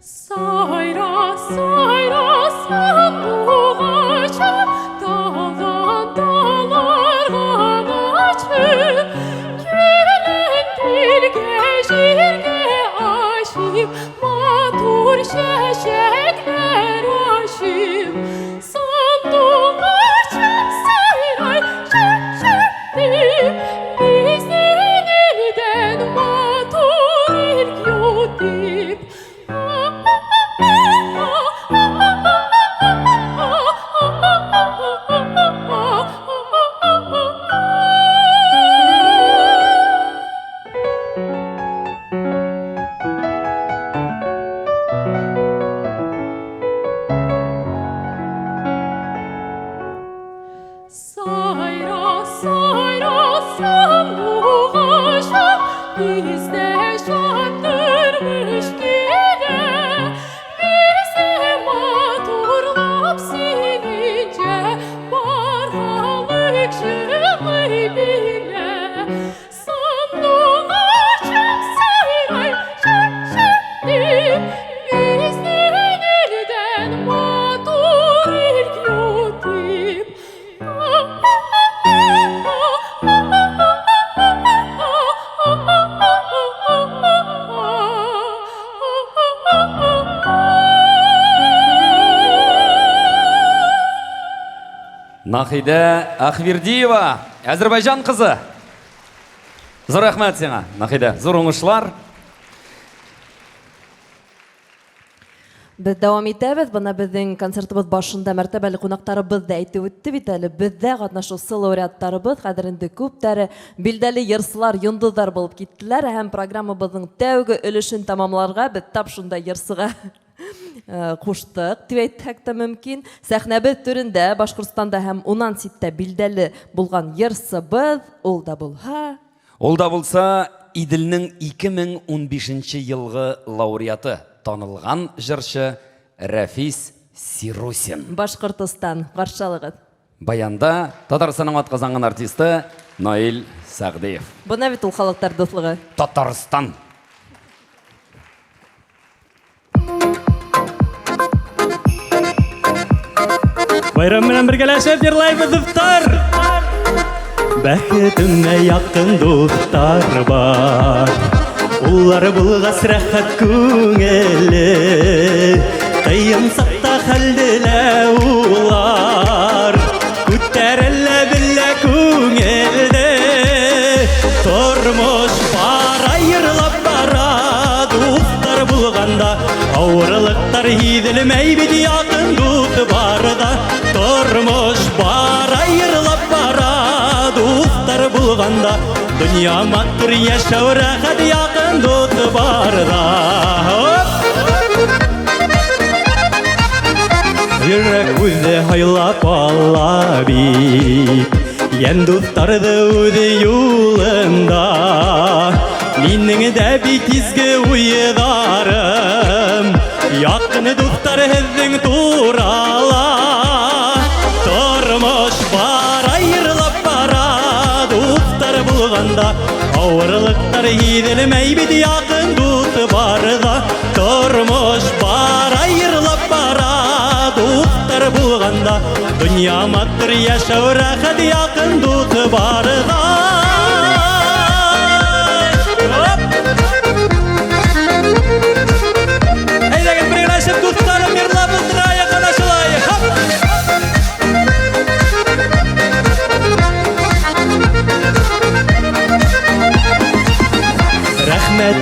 Sayra, sayra, sanduğaçı, dağdan dağlarga kaçıp, gelen dilge jirge aşıp, matur şeşekler aşıp, sanduğaçı sayray şeşekti, bizden elden matur ilk yutip, Sayra, sayra, sanduğaşa, bizde şandırmış gene, bize maturlap sinince, barhalık şılı bile. Sanduğaşa, sayray şeşetti, bizden elden matur ilk yutip, Нахидә Ахвердиева, Әзербайҗан кызы. Зур рәхмәт сиңа, Нахидә. Зур уңышлар. Без дәвам итәбез. Бына безнең концертыбыз башында мәртәбәле кунакларыбыз да әйтеп үтте бит әле. Бездә катнашучы лауреатларыбыз хәзер инде күптәре билдәле йырсылар, йондызлар булып киттеләр һәм программабызның тәүге өлешен тамамларга без тап шунда йырсыга куштык дип әйтсәк тә мөмкин. Сәхнәбез түрендә Башкортстанда һәм унан ситтә билдәле булган йырсыбыз, ул да булһа, Ул да булса Иделнең 2015 елгы лауреаты, танылган җырчы Рәфис Сирусин. Башкортстан каршылыгы. Баянда Татарстанның атказанган артисты Наил Сәгъдиев. Бuna бит ул халыктар дуслыгы. Татарстан. Байрам менән бергәләшеп җырлайбыз ифтар. Бәхетемә якын дуслар бар. Уллар булгас рәхәт күңелле. Кыйын сакта хәлдәлә улар. Күтәрелә биллә күңелдә. Тормыш бар айырлап бара. Дуслар булганда авырлыктар һиделмәй бит якын дусы барда. Тормыш бар айырлап бара. Дуслар булганда дөнья матур яшәү рәхәт якын дусы барда. Йөрәк үзе һайлап ала бит. Ян дусларны үзе юлында. Минең дә бит изге уйдарым. Якын дуслар һезнең турала. Тормыш бар айырлап бара. Дуслар булганда авырлыктар һиделмәй бит якын дусы барда. Тормыш бар айырлап бара. Дуслар булганда дөнья матур яшәү рәхәт якын дусы барда.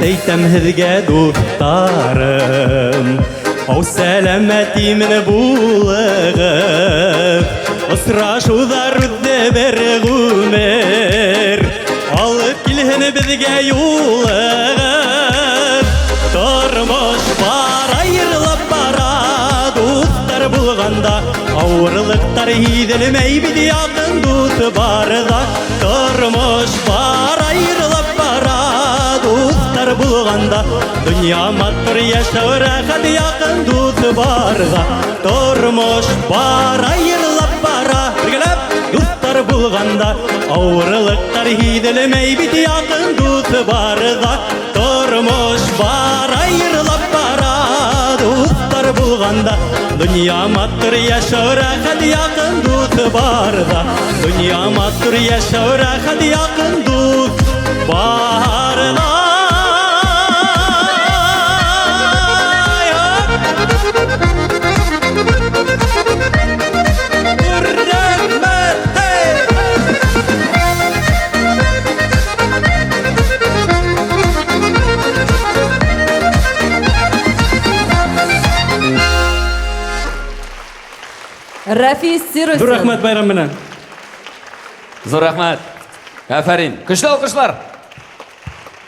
әйтәм һеҙгә дуҫтарым, ау сәләмәт имен булығыҙ. Осрашыуҙар үтте бер ғүмер, алып килһен беҙгә юлығыҙ. Тормош бар, айырылып бара, дуҫтар булғанда, ауырлыҡтар һиҙелмәй бит яҡын дуҫ барҙа. Тормош бар, айырылып бара, дуҫтар булғанда, донъя матур йәшәү рәхәт яҡын дуҫ барҙа. Тормош бар, айырылып бара, бергәләп дуҫтар булғанда, ауырлыҡтар һиҙелмәй бит яҡын дуҫ барҙа. Тормош бар, айырылып бара, дуҫтар булғанда, донъя матур йәшәү рәхәт яҡын дуҫ барҙа. Донъя матур йәшәү рәхәт яҡын дуҫ барҙа. Рафис Сирусин. Dur рәхмәт байрам менән. Зур рәхмәт. Афарин. Көчле алкышлар.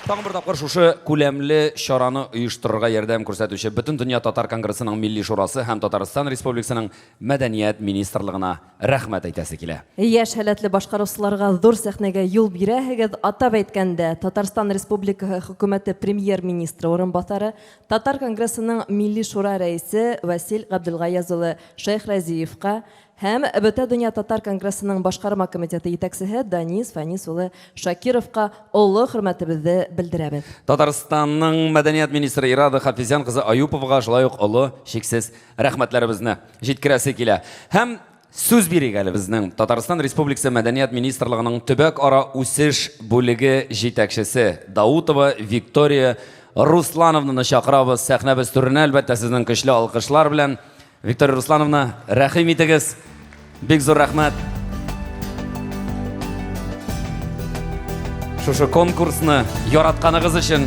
Тагын бер тапкыр шушы күләмле чараны оештырырга ярдәм күрсәтүче Бөтен дөнья татар конгрессының милли шурасы һәм Татарстан Республикасының мәдәният министрлыгына рәхмәт әйтәсе килә. Яшь һәләтле башкаручыларга зур сәхнәгә юл бирәһегез. Атап әйткәндә, Татарстан Республикаһы Хөкүмәте премьер-министры урынбасары, Татар конгрессының милли шура рәисе Васил Габделгаяз улы Шейх Разиевка һәм Бөтен дөнья татар конгрессының башкарма комитеты итәкчесе Данис Фанис улы Шакировка олы хөрмәтебезне белдерәбез. Татарстанның мәдәният министры Ирада Хафизян кызы Аюповга шулай ук олы шексез рәхмәтләребезне җиткерәсе килә. Һәм сүз бирик әле безнең Татарстан Республикасы мәдәният министрлыгының төбәк ара үсеш бүлеге җитәкчесе Даутова Виктория Руслановнаны чакырабыз. Сәхнәбез түренә әлбәттә сезнең көчле алкышлар белән. Виктория Руслановна, рәхим итегез. Бик зур рәхмәт. Шушы конкурсны яратканыгыз өчен.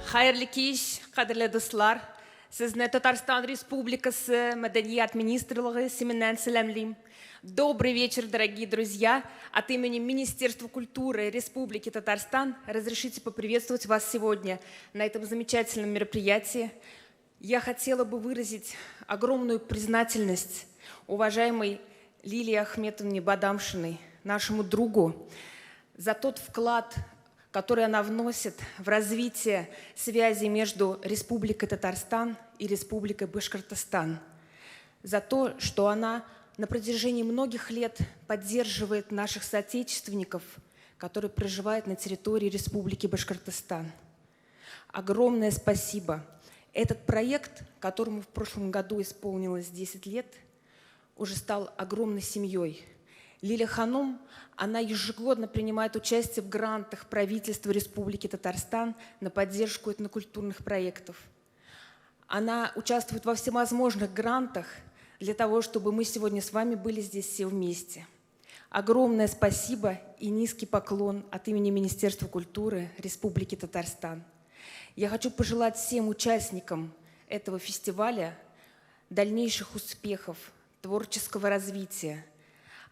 Хайырлы кич, кадерле дуслар. Сезне Татарстан Республикасы Мәдәният министрлыгы исеменнән сәламлим. Добрый вечер, дорогие друзья. От имени Министерства культуры Республики Татарстан разрешите поприветствовать вас сегодня на этом замечательном мероприятии. Я хотела бы выразить огромную признательность уважаемой Лилии Ахметовне Бадамшиной, нашему другу, за тот вклад, который она вносит в развитие связи между Республикой Татарстан и Республикой Башкортостан, за то, что она на протяжении многих лет поддерживает наших соотечественников, которые проживают на территории Республики Башкортостан. Огромное спасибо. Этот проект, которому в прошлом году исполнилось 10 лет, уже стал огромной семьей. Лилия Ханум, она ежегодно принимает участие в грантах правительства Республики Татарстан на поддержку этнокультурных проектов. Она участвует во всевозможных грантах для того, чтобы мы сегодня с вами были здесь все вместе. Огромное спасибо и низкий поклон от имени Министерства культуры Республики Татарстан. Я хочу пожелать всем участникам этого фестиваля дальнейших успехов, творческого развития,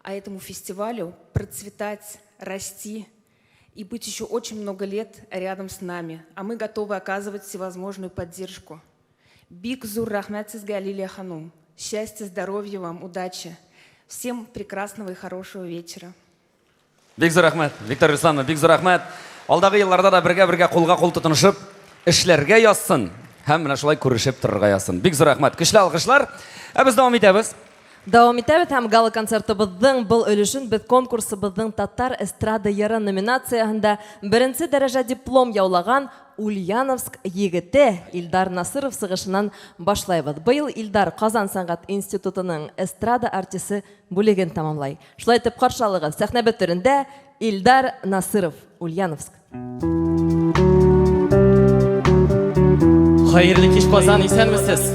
а этому фестивалю процветать, расти и быть еще очень много лет рядом с нами. А мы готовы оказывать всевозможную поддержку. Бик зур рахмат сезгә, Лилия Ханум. Счастья, здоровья вам, удачи. Всем прекрасного и хорошего вечера. Бик зур рахмәт, Виктория Руслановна, бик зур рахмәт. Алдагы елларда да бергә-бергә кулга-кул тотынышып, эшләргә язсын, һәм менә шулай күрешеп торырга язсын. Бик зур рахмәт. Көчле алкышлар. Без дәвам итәбез. Дәвам итәбез һәм гала концертыбызның был өлешен без конкурсыбызның Татар эстрада йыры номинациясында беренче дәрәҗә диплом яулаган Ульяновск егете Илдар Насыров сыгышынан башлайбыз. Быел Илдар Казан сәнгать институтының эстрада артисты бүлеген тамамлай. Шулай итеп каршы алыгыз. Сәхнә төрендә Илдар Насыров, Ульяновск. Hayırlı kış Казан, исәнмесез?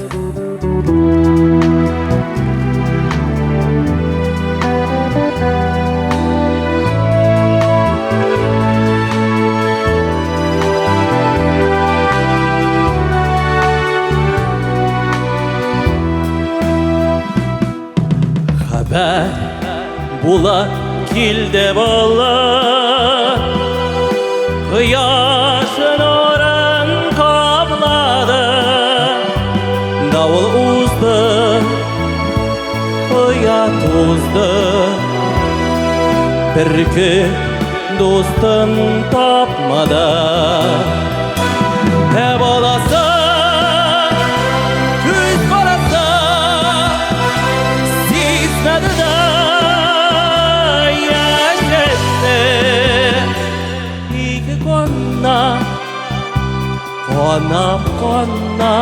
Süper bula kilde bala Kıyasın oran kapladı Davul uzdu Hayat uzdu Bir ki dostun tapmadı Hep olası Küz kolası Sizmedi de Yaşetti İki konna Konna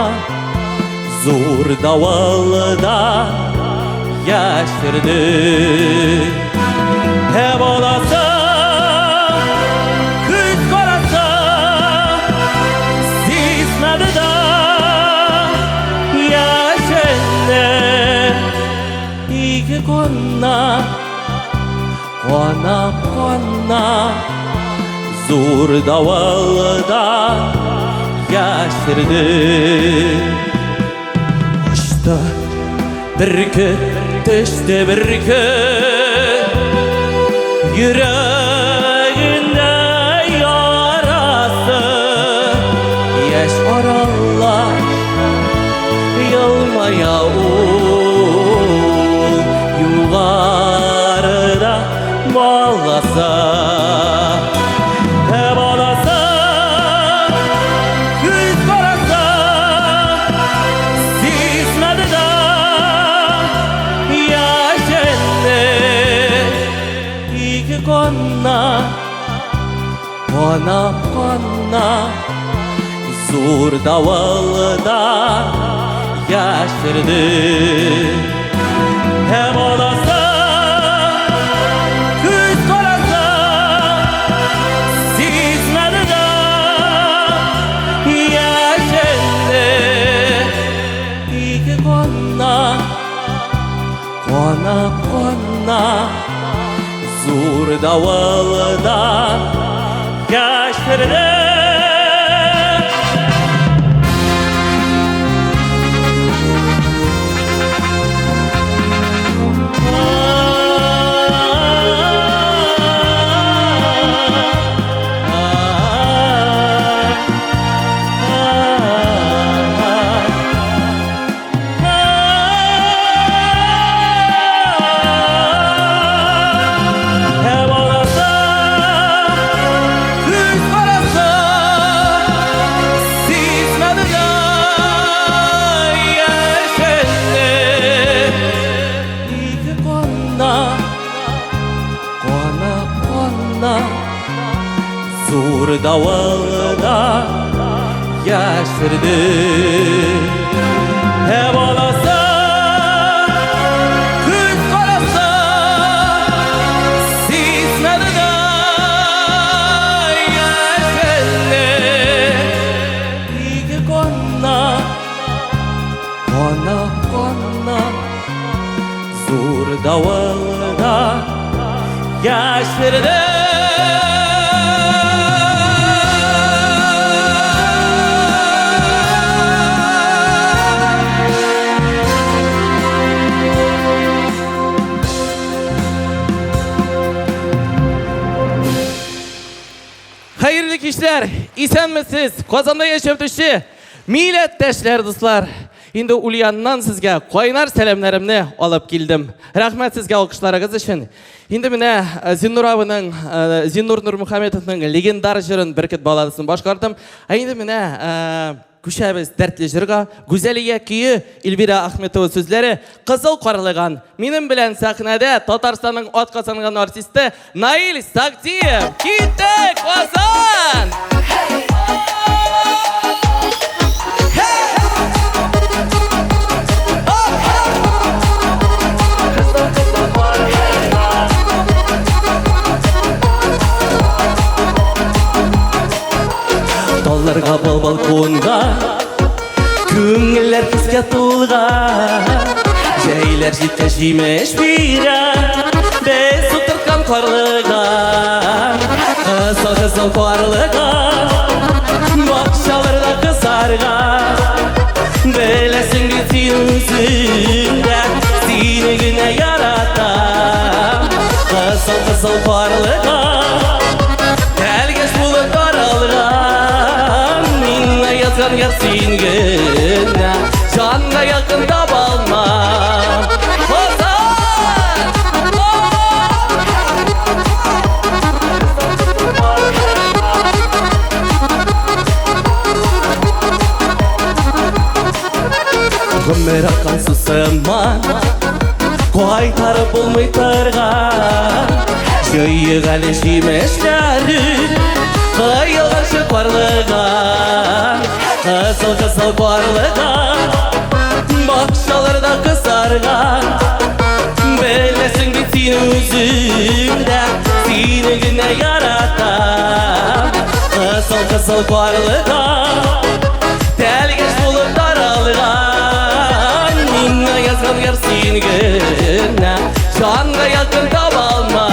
Zor davalda Yaşırdı Hep olası Küz kolası Sizmedi de Yaşetti İki konna Zor davalda Yaşırdı Uçta bir gün Düştü bir gün Yüreğinde yarası Yaş arallar Yılmaya Yuvarıda bağlasa Hep olasa Küz karasa Sizmedi de Yaşetti İki konna Zor davalda Yaşırdı Hem olasa Küz kolasa Sizmedi de Yaşetti İki konna Zor davalda Yaşırdı Zor davalda yaşırdı Hep olasa Küz kolasa Sizmedi de Yaşırdı İki konna Zor davalda yaşırdı Hayırlı kişiler, isenmisiz, Kozanda yaşap düşü, milletteşler dostlar. Şimdi Ulyan'dan sizge koynar selamlarımni alıp geldim. Rahmet sizge alkışlarınız için. Şimdi mine Zinnur abinin, Zinnur Nurmuhamedov'ның legendar jırın birket baladıсын başkardım. Şimdi mine Күшәбіз дәртлі жырға, Гүзәлия күйі Эльвира Ахметова сөзлері қызыл қарлыған. Менің білән сахнада Татарстанның атқа санған артисті Наиль Сагдиев. Кеттік, Озан! Талларға балконға Күңіллер кіске толған Жәйлер жетті жемеш бейра Біз отыртқан қарлыға Қызыл қарлыға Бақшаларда қызарға Білесің бе сен өзіңді Сені гіне ярата kızıl karlığa Telgeç bulup daralgan Minna yazgan yersin güne Canla yakın tabalma Ömür akan susama Koytarıp bulmay targan Şöyü gale şimeşleri Kıyılgan şıkvarlığa Kızıl kızıl kvarlığa Bakşalarda kızargan Belesin bitin üzümde Seni güne yaratan Kızıl kızıl kvarlığa Telgeç bulup daralgan Minna yazgan yersin güne Canga yakın tabalma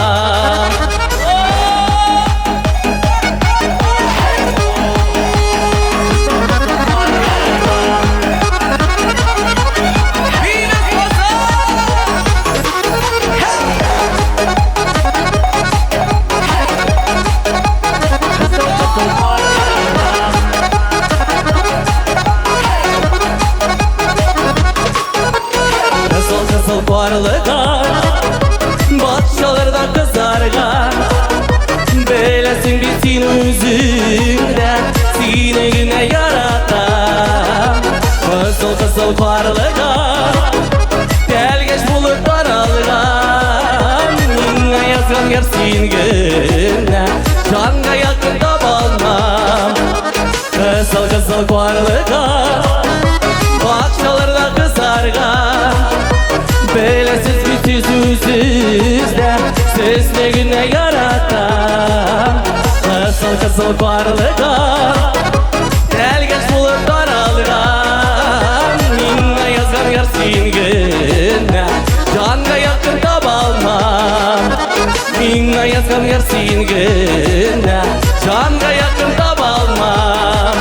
Kızıl varlığa Batşalarda kızargan Belesin bitin üzümde Sine güne yaratan Kızıl kızıl varlığa Telgeç bulup daralgan Minna yazgan yersin güne Canga yakın tabalmam Kızıl kızıl varlığa Batşalarda kızargan Belesiz bitiz yüzüzde Siz ne güne yaratan Kızıl kızıl varlığa Telgeç bulup daralgan Minna yazgan yersin güne Canga yakın tabalmam Minna yazgan yersin güne Canga yakın tabalmam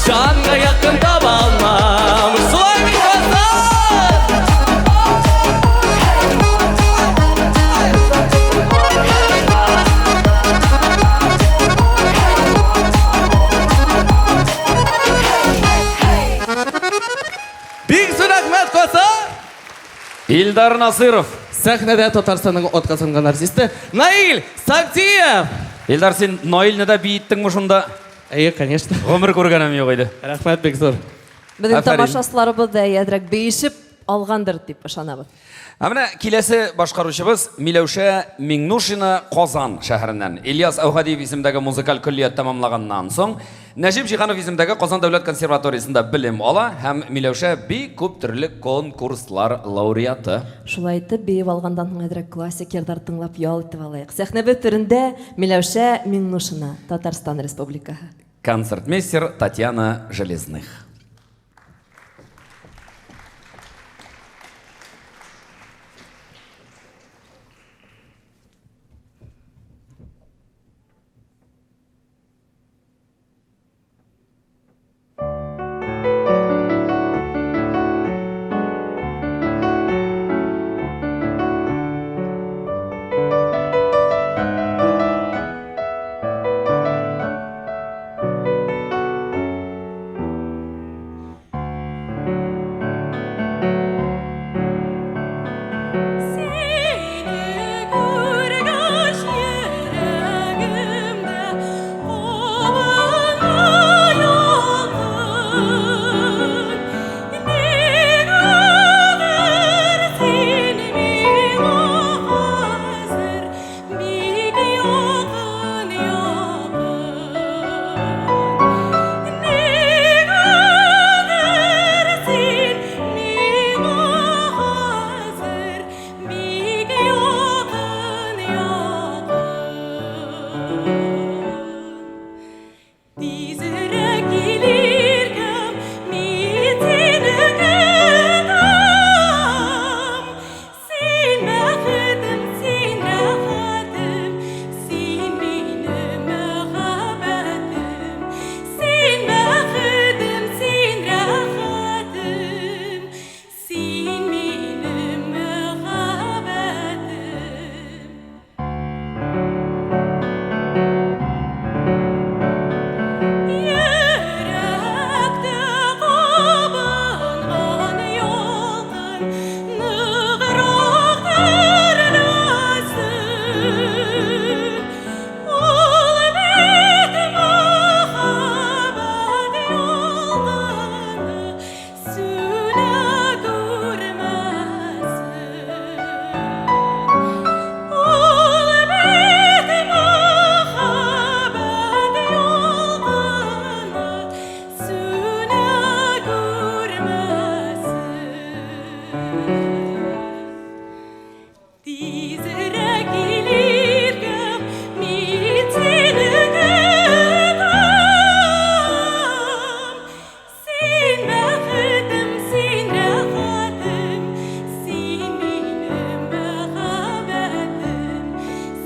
Canga yakın tabalmam Sulay bir kazan Ildar Nasirov. Sahnede Tatarстанның отказынған артисті Наиль Сактиев. Ildar sen Nail'ni de biyittің мұшында? Конечно. Ғұмыр көргенім yok еді. Рахмет, бек зор. Біздің Афарин. тамашасыларыбыз да ядрак бейішіп алғандыр деп ышанабыз. Әміне келесі башқарушыбыз Миләүшә Миңнушина Қазан шәһәрінен. Ильяс Әухадиев исемдәге музыкаль күллият тамамлаганнан соң, Нәҗип Җиһанов исемдәге Казан дәүләт консерваториясында белем ала һәм Миләүшә бик күп төрле конкурслар лауреаты. Шулай итеп, бейіп алғандан соң ядрак классик йырдар тыңлап ял итеп алайык. Сәхнәбез түрендә Миләүшә Миңнушина, Татарстан Республикаһы. Концертмейстер Татьяна Железных. Tizrek ilirgem mitinigem Sin bäxtim, sin rahatim Sin benim mehabetim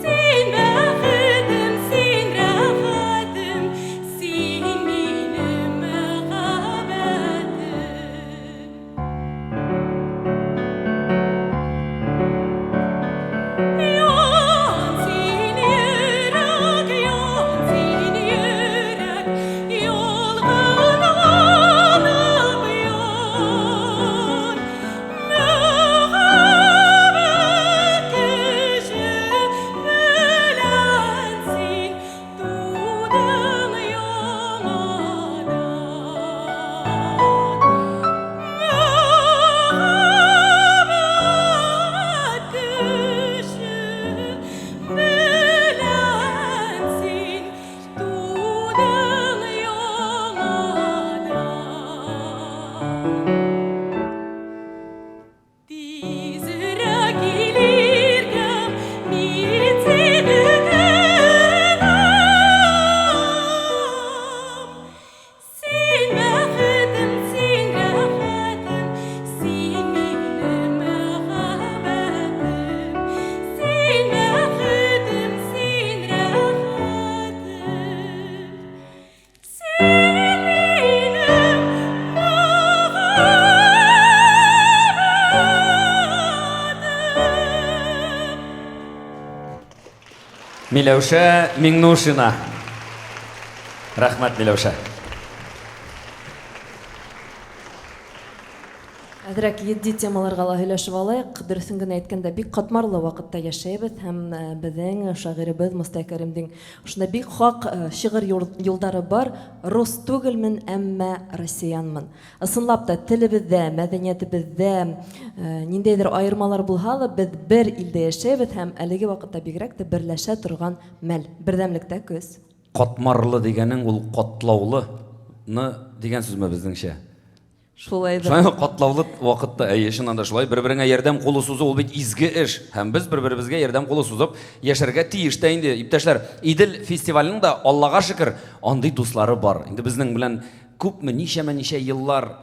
Sin bäxtim, sin rahatim Sin benim mehabetim Yansın yürek, yansın yürek Yolgun alıp yan Mühabbet kışı bülensin Dudun yamadan Mühabbet kışı bülensin Dudun yamadan Tizrek ilirgem mitinigem Sin bäxtim, sin rahatim Sin benim mehabetim Sin bäxtim, sin rahatim Sin benim mehabetim Миләүшә Миңнушина. Рәхмәт, Миләүшә. Әзрәк етди темаларга ла һөйләшеп алайык. Дөресен генә әйткәндә, бик катмарлы вакытта яшәйбез һәм безнең шагыйребез Мостай Кәримдин шунда бик хак шигырь юлдары бар. Рус түгелмен, әмма россиянмын. Ысынлап та телебездә, мәдәниятебездә ниндәйдер айырмалар булһа да, без бер илдә яшәйбез һәм әлеге вакытта бигрәк тә берләшә торган мәл. Бердәмлектә көз. Катмарлы дигәнең ул катлаулыны дигән сүзме безнеңчә? Шулай да. Шулай катлаулы вакытта, чыннан да шулай бер-береңә ярдәм кулы сузу ул бит изге эш. Һәм без бер-беребезгә ярдәм кулы сузып яшәргә тиеш тә инде. Иптәшләр, Идел фестиваленең да Аллага шөкер андый дуслары бар. Инде безнең белән күпме ничә еллар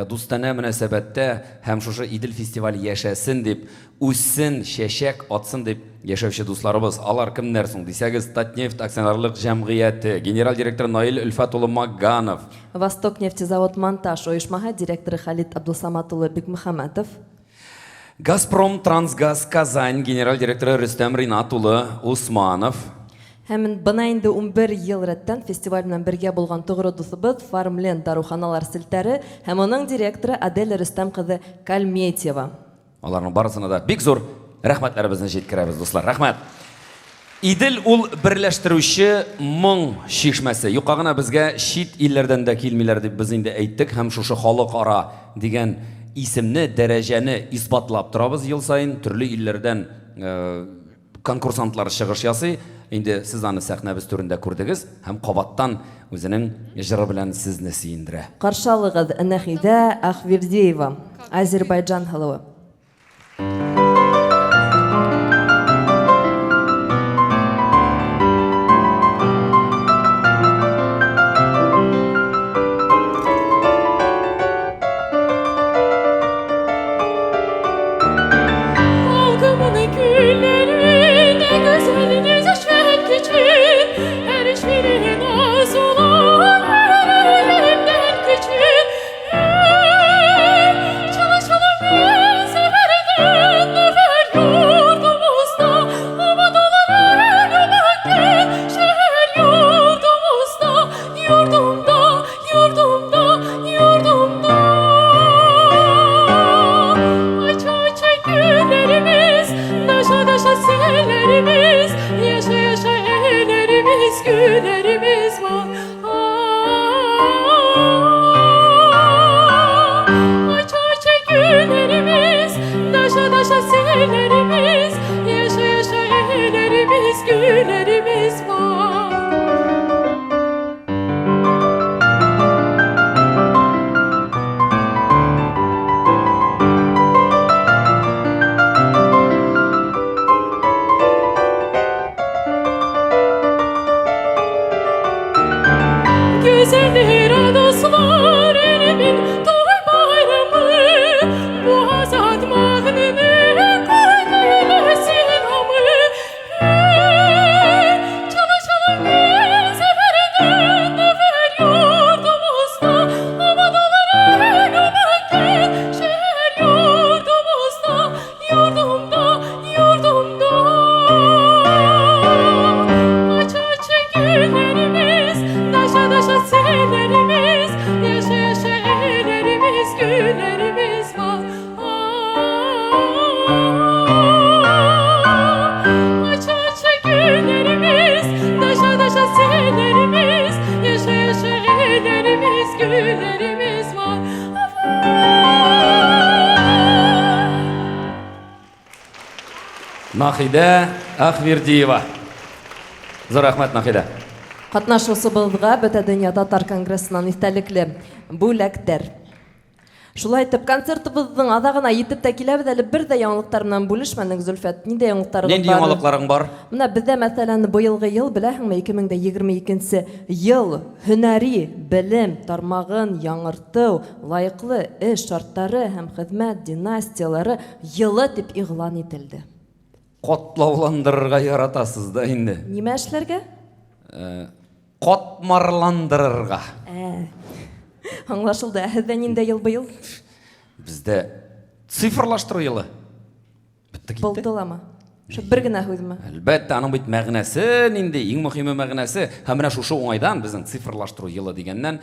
дустана мөнәсәбәттә һәм шушы Идел фестивале яшәсен дип, үссен, чәчәк атсын дип яшәүче дусларыбыз. Алар кемнәр соң дисәгез, Татнефть акционерлык җәмгыяте, генераль директор Наил Өлфәт улы Маганов, Восток нефтезавод монтаж оешмаһы директоры Халид Абдулсамат улы Бикмөхәммәтов, Газпром Трансгаз Казань генераль директоры Рөстәм Ринат улы Усманов, һәм бына инде 11 ел рәттән фестиваль белән бергә булган тугры дусыбыз Фармлен даруханалар селтәре һәм аның директоры Адель Рөстәм кызы Калметьева. аларның барысына да бик зур рәхмәтләребезне җиткерәбез, дуслар. Рәхмәт. Идел ул берләштерүче моң шишмәсе. Юкка гына безгә чит илләрдән дә килмиләр дип без инде әйттек һәм шушы халыкара дигән исемне, дәрәҗәне исбатлап торабыз ел сайын. Төрле илләрдән конкурсантлар чыгыш ясый. Инде сез аны сәхнәбез түрендә күрдегез һәм кабаттан үзенең җыры белән сезне сөендерә. Каршалыгыз Нәхидә Ахвердиева, Азербайҗан халыгы. Halkımın gülleri ne güzel ne şen küçük Her işleri naz olan elimden küçük Çalışalım biz seferden nefer yurdumuzda Aman olur ölümden şehir yurdumuzda Yurdumda, yurdumda, yurdumda Aça aça güllerimiz, daşa daşa sellerimiz, yaşa yaşa ellerimiz, güllerimiz var. Aça aça güllerimiz, daşa daşa sellerimiz, yaşa yaşa ellerimiz, güllerimiz var. Нахида Ахвердиева. Зор рахмат, Нахида. Катнашуусыбызга Бөтә дөнья татар конгрессынан истәлекле бүләктәр. Шулай итеп, концертыбыздың аҙағына етеп тә киләбеҙ әле, бер дә яңылыҡтар менән бүлешмәнең, Зөлфәт. Ниндәй яңылыҡтарығыҙ Нинди яңалыҡларың бар? Менә беҙҙә, мәҫәлән, быйылғы йыл, беләһеңме, 2022 йыл һөнәри белем тармағын яңыртыу, лайыҡлы эш шарттары һәм хеҙмәт династиялары йылы тип иғлан ителде. Ҡотлауландырырға яратасыз да инде. Нимә эшләргә? Ҡотмарландырырға. Аңлашылды. Һеҙҙә ниндәй йыл быйыл? Бізде цифрлаштыру йылы. Бітті китте. Булдыламы? Бер генә һүҙме? Әлбәттә, аның бит мәғнәсе нинди, иң мөһиме мәғнәсе. Һәм менә шушы уңайдан безнең цифрлаштыру йылы дигәннән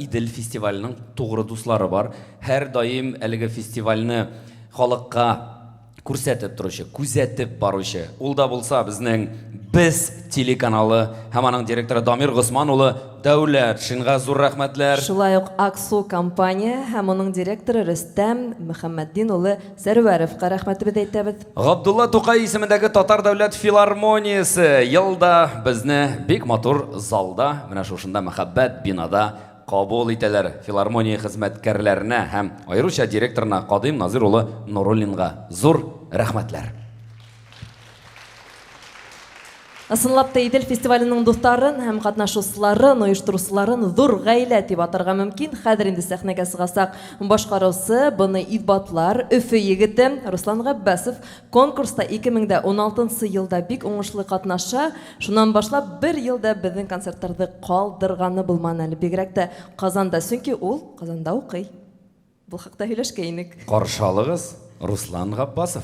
Идел фестиваленең тугры дуслары бар. Һәр даим әлеге фестивальне халыкка күрсәтеп торучы, күзәтеп баручы. Ул да булса безнең Без телеканалы һәм аның директоры Дамир Госман улы Дәүләт Шинға зур рәхмәтләр. Шулай ук Аксу компания һәм оның директоры Рөстәм Мөхәммәтдин улы Сәрвәровка рәхмәтебеҙ әйтәбеҙ. Габдулла Тукай исемендәге Татар дәүләт филармониясы йылда безне бик матур залда, менә шушында мәхәббәт бинада кабул итәләр. Филармония хезмәткәрләренә һәм аеруча директорына Кадим Назир улы Нуруллинга зур рәхмәтләр. Ысынлап та Идел фестиваленең дуҫтарын һәм ҡатнашыусыларын, ойоштороусыларын ҙур ғаилә тип атарға мөмкин. Хәҙер инде сәхнәгә сығасаҡ башҡарыусы, быны иҫбатлар. Өфө егете Руслан Ғәббәсов конкурста 2016 йылда бик уңышлы ҡатнаша. Шунан башлап бер йылда беҙҙең концерттарҙы ҡалдырғаны булманы әле, бигерәк тә Ҡазанда, сөнки ул Ҡазанда уҡый. Был хаҡта һөйләшкәйнек. Ҡаршы алығыҙ, Руслан Ғаббасов.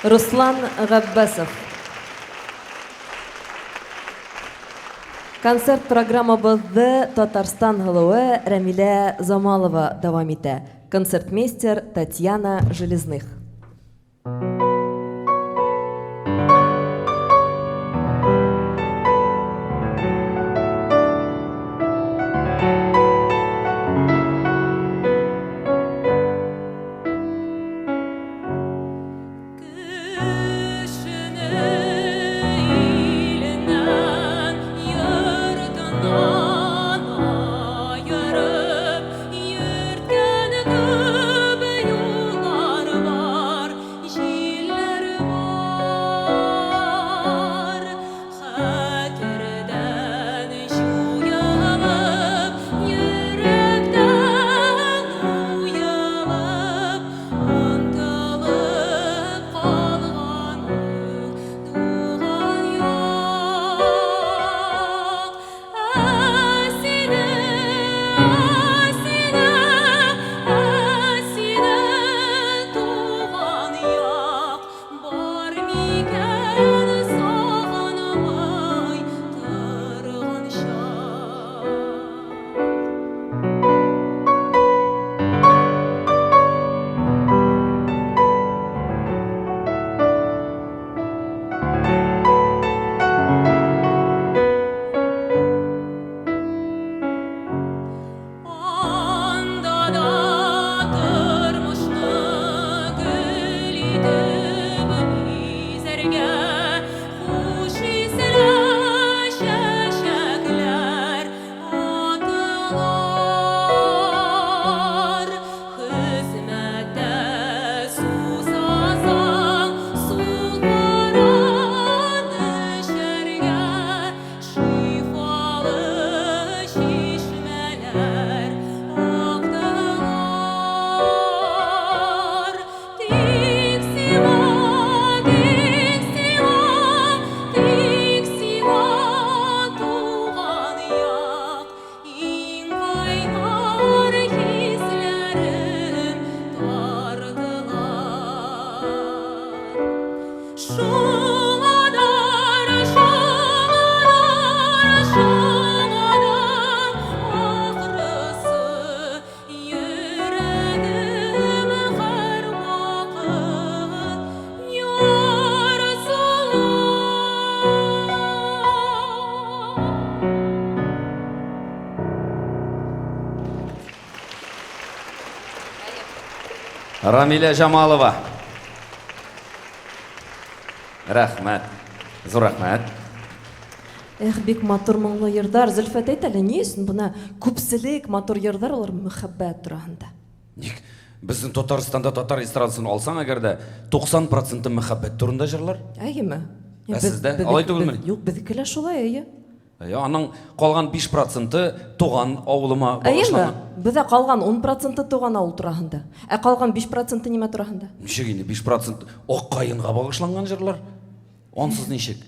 Руслан Ғәббәсов. Концерт программабыҙҙы Татарстан һылыуы Рәмилә Замалова дауам итә. Концертмейстер Татьяна Железных. Yürütken gibi yollar var. Рамиля Жамалова. Рахмәт. Зур рахмәт. Эх, бик матур моңлы йырдар. Зөлфәт әйт әле, ни өчен бuna күпселек матур йырдар алар мөхәббәт турында? Ник? Біздің Татарстанда татар эстрадасын алсаң әгәрдә 90% мөхәббәт турында җырлар. Әйеме? Ә сездә? Алай түгелме? Юк, безнеке лә шулай, әйе. Аның калган 5% туган авылыма Әйеме? багышланган. Бездә калган 10% туган авыл турында. Ә калган 5% нимә турында? Ничек инде 5% ак каенга багышланган җырлар? Ансыз ничек?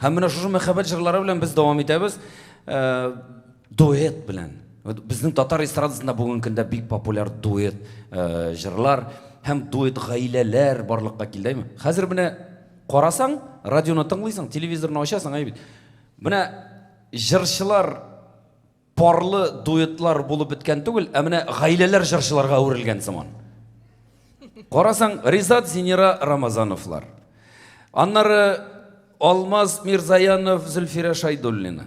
Һәм менә шушы мөхәббәт җырлары белән без дәвам итәбез. Дуэт белән. Безнең татар эстрадасында бүгенге көндә бик популяр дуэт җырлар һәм дуэт гаиләләр барлыкка килдеме? Хәзер менә карасаң, радионы тыңлыйсың, телевизорны ачасың, әйбит. Менә җырчылар парлы дуэтлар булып беткән түгел, ә менә гаиләләр җырчыларга әверелгән сыман. Карасаң, Ризат Зинира Рамазановлар. Аннары Алмаз Мирзаянов, Зөлфирә Шайдуллина.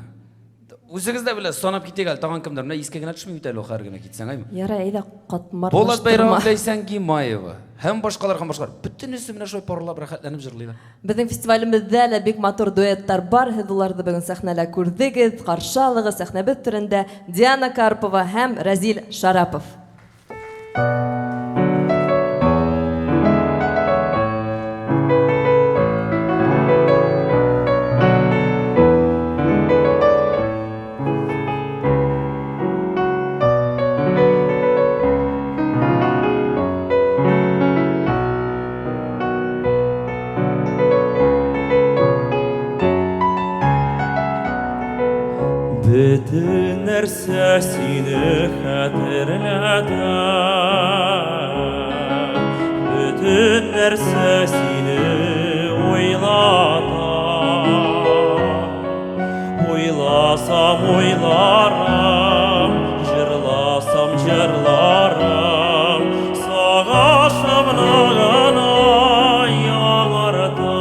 Үзегез дә беләсез, санап китәк әле, тагын кемдер? Менә искә генә төшми бит әле охар гына китсәң, әйме? Ярый, әйдә катмар. Болат Байрамов, Ләйсән Гимаева. Һәм башкалар, бөтенесе менә шулай парлап рәхәтләнеп җырлыйлар. Безнең фестивалебездә лә бик матур дуэттар бар. Һез уларны бүгін сәхнәлә күрдегез. Каршы алыгыз сәхнәбез түрендә Диана Карпова һәм Разил Шарапов. Bütün нәрсә сине хәтерләтә, bütün нәрсә сине уйлата. Уйласам уйларым, җырласам җырларым, сагышымны гына яңарта.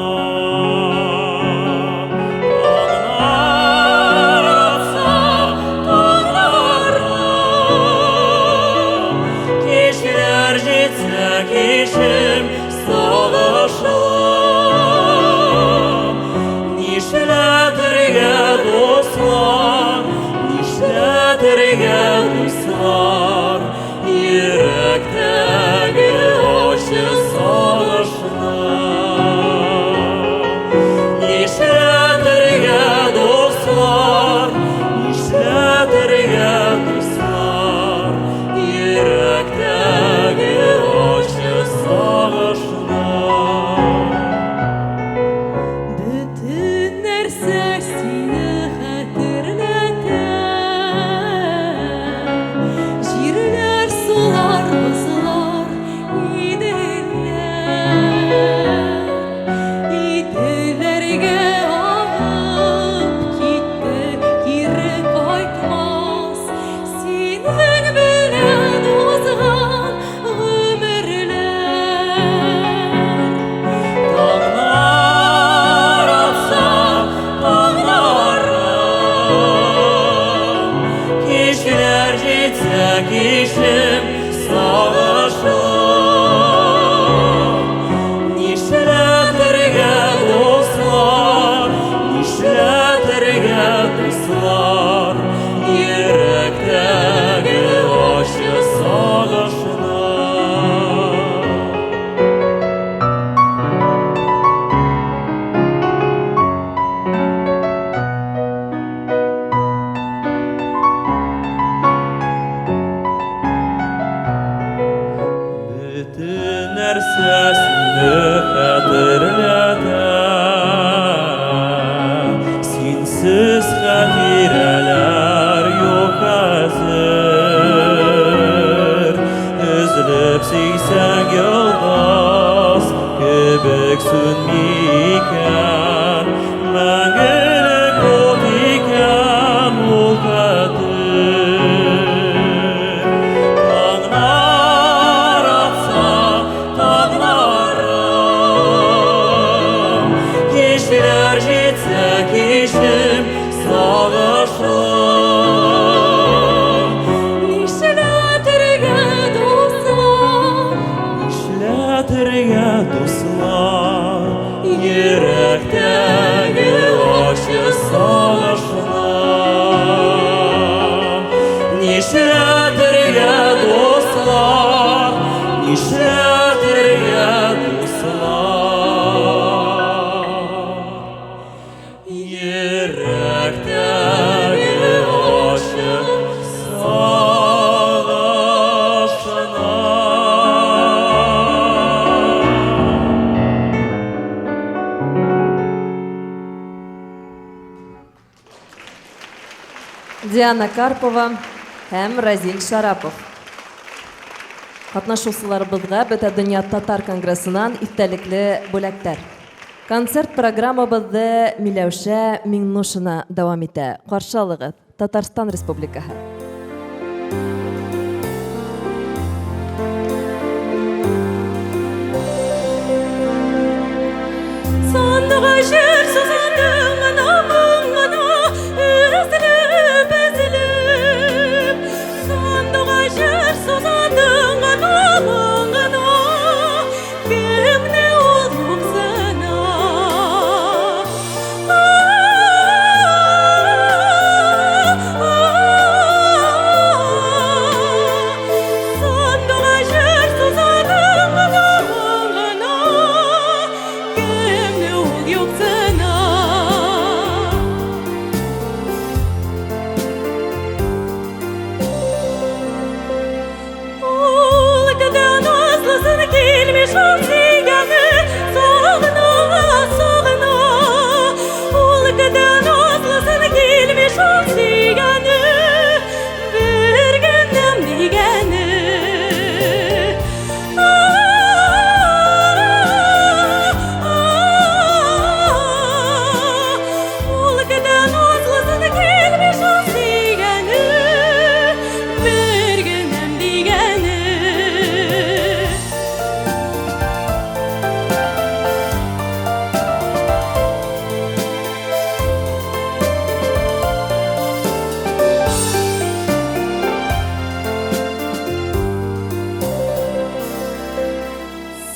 Кешем сагышым, нишләтергә дуслар, нишләтергә дуслар, йөрәктәге ачы сагышны. Нишләтергә дуслар, нишләтергә дуслар, йөрәктәге Bütün нәрсә сине хәтерләтә, җирләр сулар бозлар иделәргә агып китте, кире кайтмас, синең белән узган Кешем сагышым, нишләтергә дуслар, нишләтергә дуслар, йөрәктәге ачы сагышны. Bütün нәрсә сине хәтерләтә, синсез хәтирәләр юк хәзер. Өзелеп сөйсәң йолдыз кебек сүнми икән, мәңгелек ут икән ул хәтер. Кешем сагышым, нишләтергә дуслар, dostlar, yürekteki aşı savaşına. Nişedir ya dostlar, nişedir ya dostlar, yürekteki aşı Диана Карпова һәм Разил Шарапов. Катнашучыларыбызга Бөтә дөнья татар конгрессынан истәлекле бүләктәр. Концерт программабызды Миләүшә Миңнушина дәвам итә. Каршы алыгыз, Татарстан Республикаһы. Sandığa şer sızandığın amına üzülüp ezilip. Sandığa şer sızandığın amına kimne olup sana. Sandığa şer sızandığın amına kimne olup sana. Ol kadar nazlısın gelmiş hamsiganı sağına sağına. Ol kadar nazlısın gelmiş hamsiganı bir gündem digəni. Ol kadar nazlısın gelmiş hamsiganı bir gündem digəni.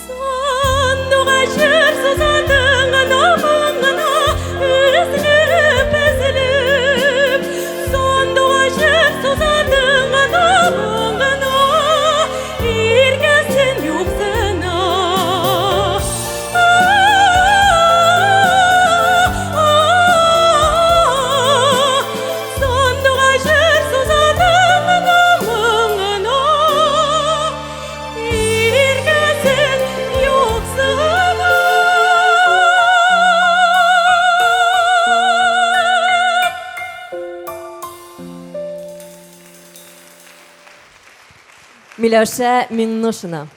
Sandığa şer sızandığın amına üzülüp ezilip. Sandığa şer sızandığın amına irgesin yok sana. Sandığa şer sızandığın amına irgesin yok sana. Миләүшә Миңнушина.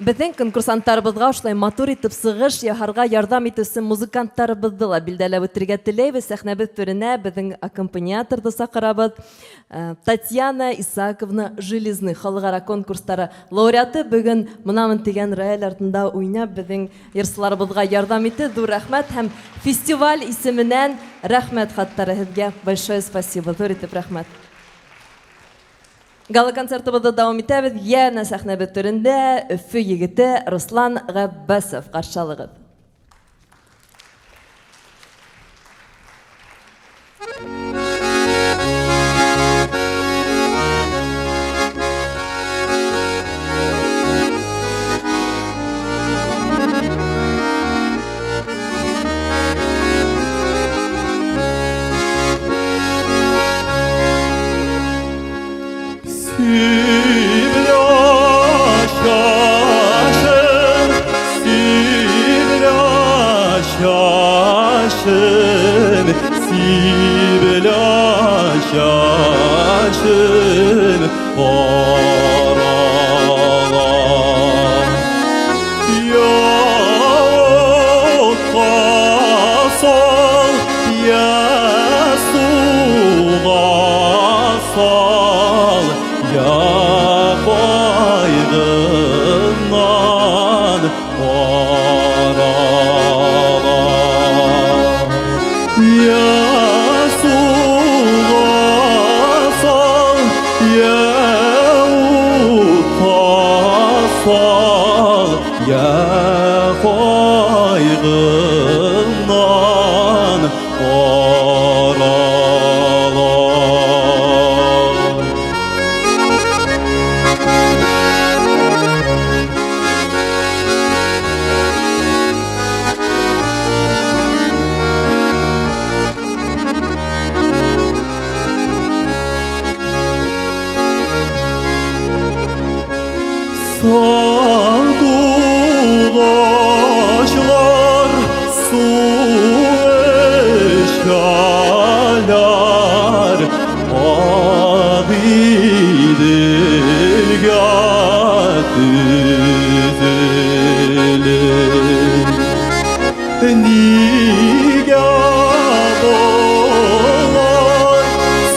Безнең конкурсанттарыбызга шулай матур итеп сыгыш яһарга ярдәм итүче музыкантларыбызды ла билдәләп үтергә теләйбез. Сәхнәбез түренә безнең аккомпаниаторды сакырабыз. Татьяна Исаковна Железный халыкара конкурстары лауреаты бүген мынамын дигән рояль артында уйнап безнең йырсыларыбызга ярдәм итте. Зур рәхмәт һәм фестиваль исеменнән рәхмәт хаттары һеҙгә. Большое спасибо. Зур итеп рәхмәт. Гала концертыбызды дәвам итәбез. Янә сәхнәбез түрендә Өфө егете Руслан Габбасов каршы алыгыз. Siblaşın oralar Yahut kasal ya suğa sal ya baygından oralar ya Ya koyğından oralar Sağdulaşlar su eşyalar Adidir gatüzülür Nigah olar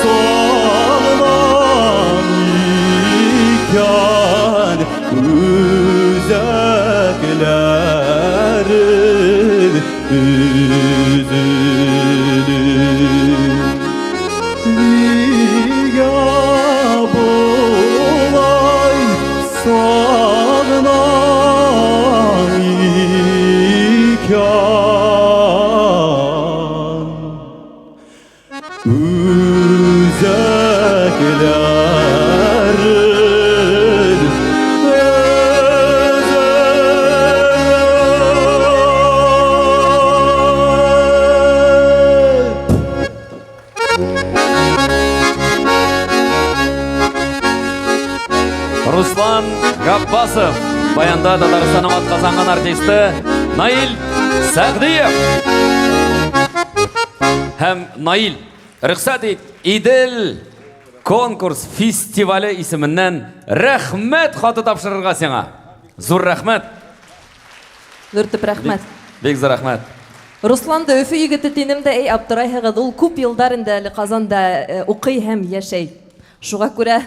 salman iken Üzeklerin üzülür Nigah olay sağlan iken Üzeklerin Ruslan Габбасов, баянда Татарстанның атказанган артисты Наил Сәгъдиев. Һәм Наил, рөхсәт ит, Идел конкурс фестивале исеменнән рәхмәт хаты тапшырырга сиңа. Зур рәхмәт. Дүртіп рәхмәт. Бик зур рәхмәт. Руслан да Өфе егете тинем дә аптырайһығыҙ. Ул күп йылдар инде әле Казанда укый һәм яшәй. Шуға күрә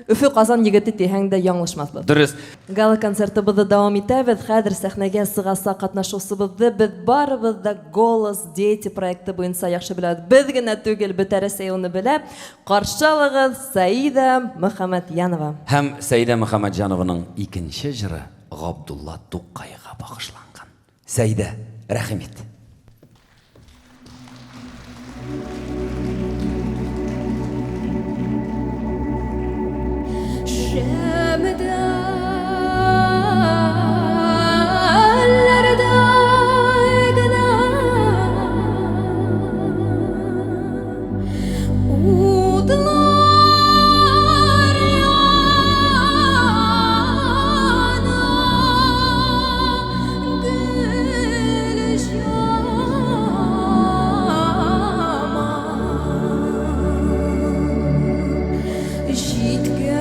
Өфе Казан егете тиһәң дә яңлышмаҫбыҙ. Дөрес. Гала концертыбыҙҙы дауам итәбеҙ. Хәҙер сәхнәгә сығаса ҡатнашыусыбыҙҙы беҙ барыбыҙ да «Голос Дети» проекты буйынса яҡшы беләбеҙ. Беҙ генә түгел, бөтә Рәсәй уны белә. Ҡаршы алығыҙ Саида Мөхәмәтйәнова. Һәм Сәйдә Мөхәмәтҗанованың икенче җыры Ғабдулла Туҡайға бағышланған. Сәйдә, рәхим ит. Җиткән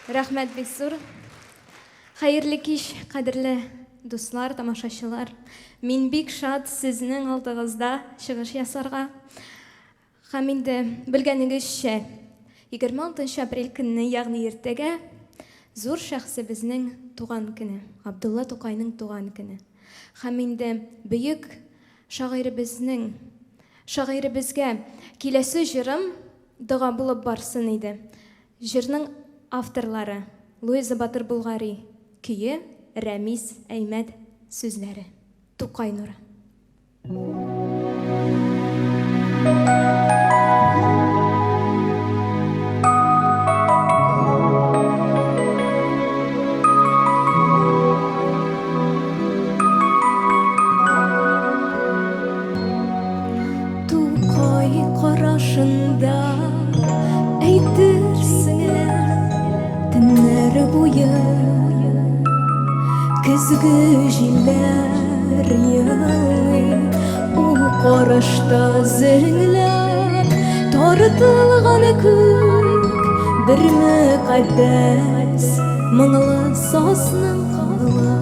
Рәхмәт бик зур. Хәерле кич, кадерле дуслар, тамашачылар. Мин бик шат сезнең алдыгызда чыгыш ясарга. Һәм инде белгәнегезчә, 26 апрель көнне, ягъни иртәгә, зур шәхсебезнең туган көне, Абдулла Тукайның туган көне. Һәм инде бөек шагыйребезгә киләсе җырым дога булып барсын иде. Җырның авторлары Луиза Батыр Булгари, көе Рәмис Әймәт, сүзләре Тукай нуры. Тукай карашында әйтерсең төннәр буе көзге җилләр ялый, ул карашта зәңләп тартылган күк бер мөкаддәс моңлы сазның кала.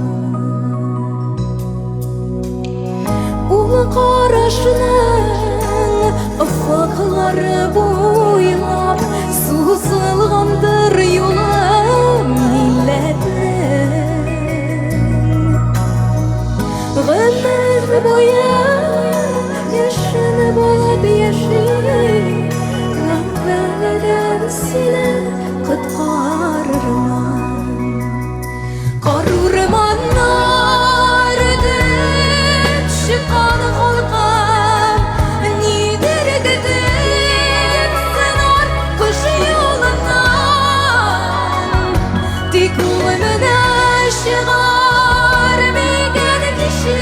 Ул карашның офыклары буйлап сузылгандыр юлым милләтнең. Гомер буе яшен булып яши, Раббәдән сине коткарырмын. Карурманнар дип чыккан халкым, нидер гидеп сынар кыш юлыннан. Тик ул менә чыгар мигән кеше,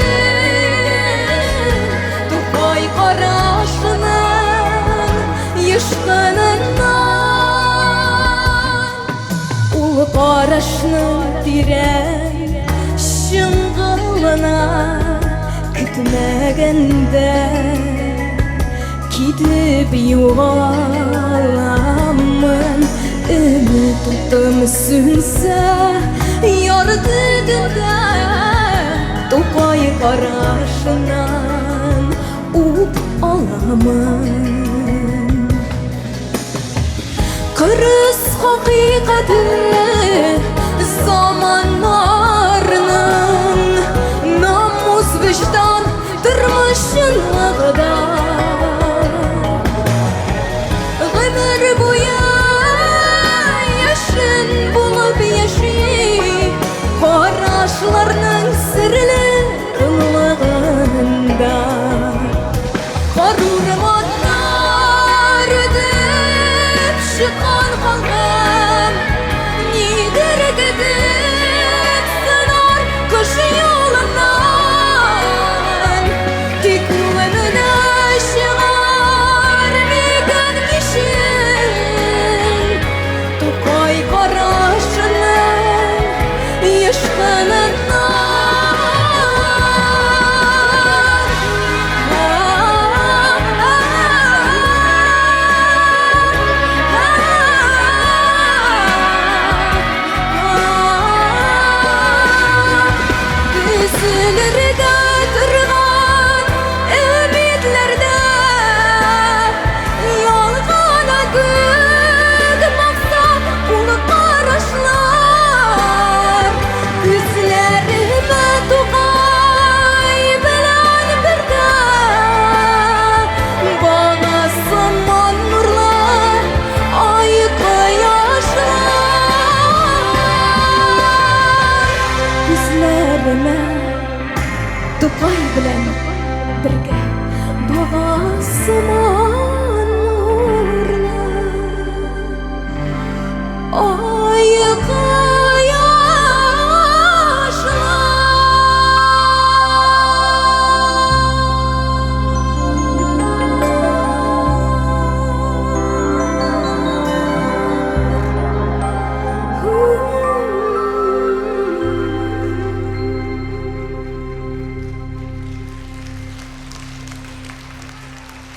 Тукай карашының ешкыныннан. Ул карашның тирән чыңгылына көтмәгәндә китеп югаламын. Өмет утым сүнсә ярдыгында, Тукай карашынан ут аламын. Кырыс хакыйкаты заманнарның намус виждан тормышынлыгыда. Гомер буе яшен булып яши, карашларның серле кыллыгында. Карурманнар дип чыккан халкым, нидер гидеп сынар кыш юлыннан. Тик ул менә чыгар мигән кеше, Тукай карашының ешкыныннан. Üzülürgə turgan ümitlerde, yalgana göz maksat ul karışlar. Gözlerime Tugay bilen birde, bana saman nurlar ayıkı yaşlar. Gözlerime Тукай белән бергә багасыман нурлар айыгы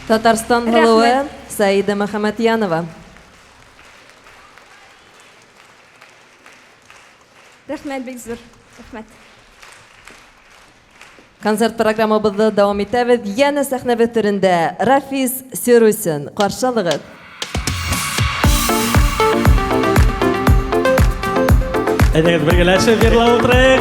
Татарстан һылуы Саида Мөхәммәтьянова. Рәхмәт бик зур. Рәхмәт. Концерт программабызды дәвам итәбез. Яна сәхнәбез түрендә Рафис Сирусин. Каршылыгыз. Әйдәгез бергәләшеп җырлап утырыйк.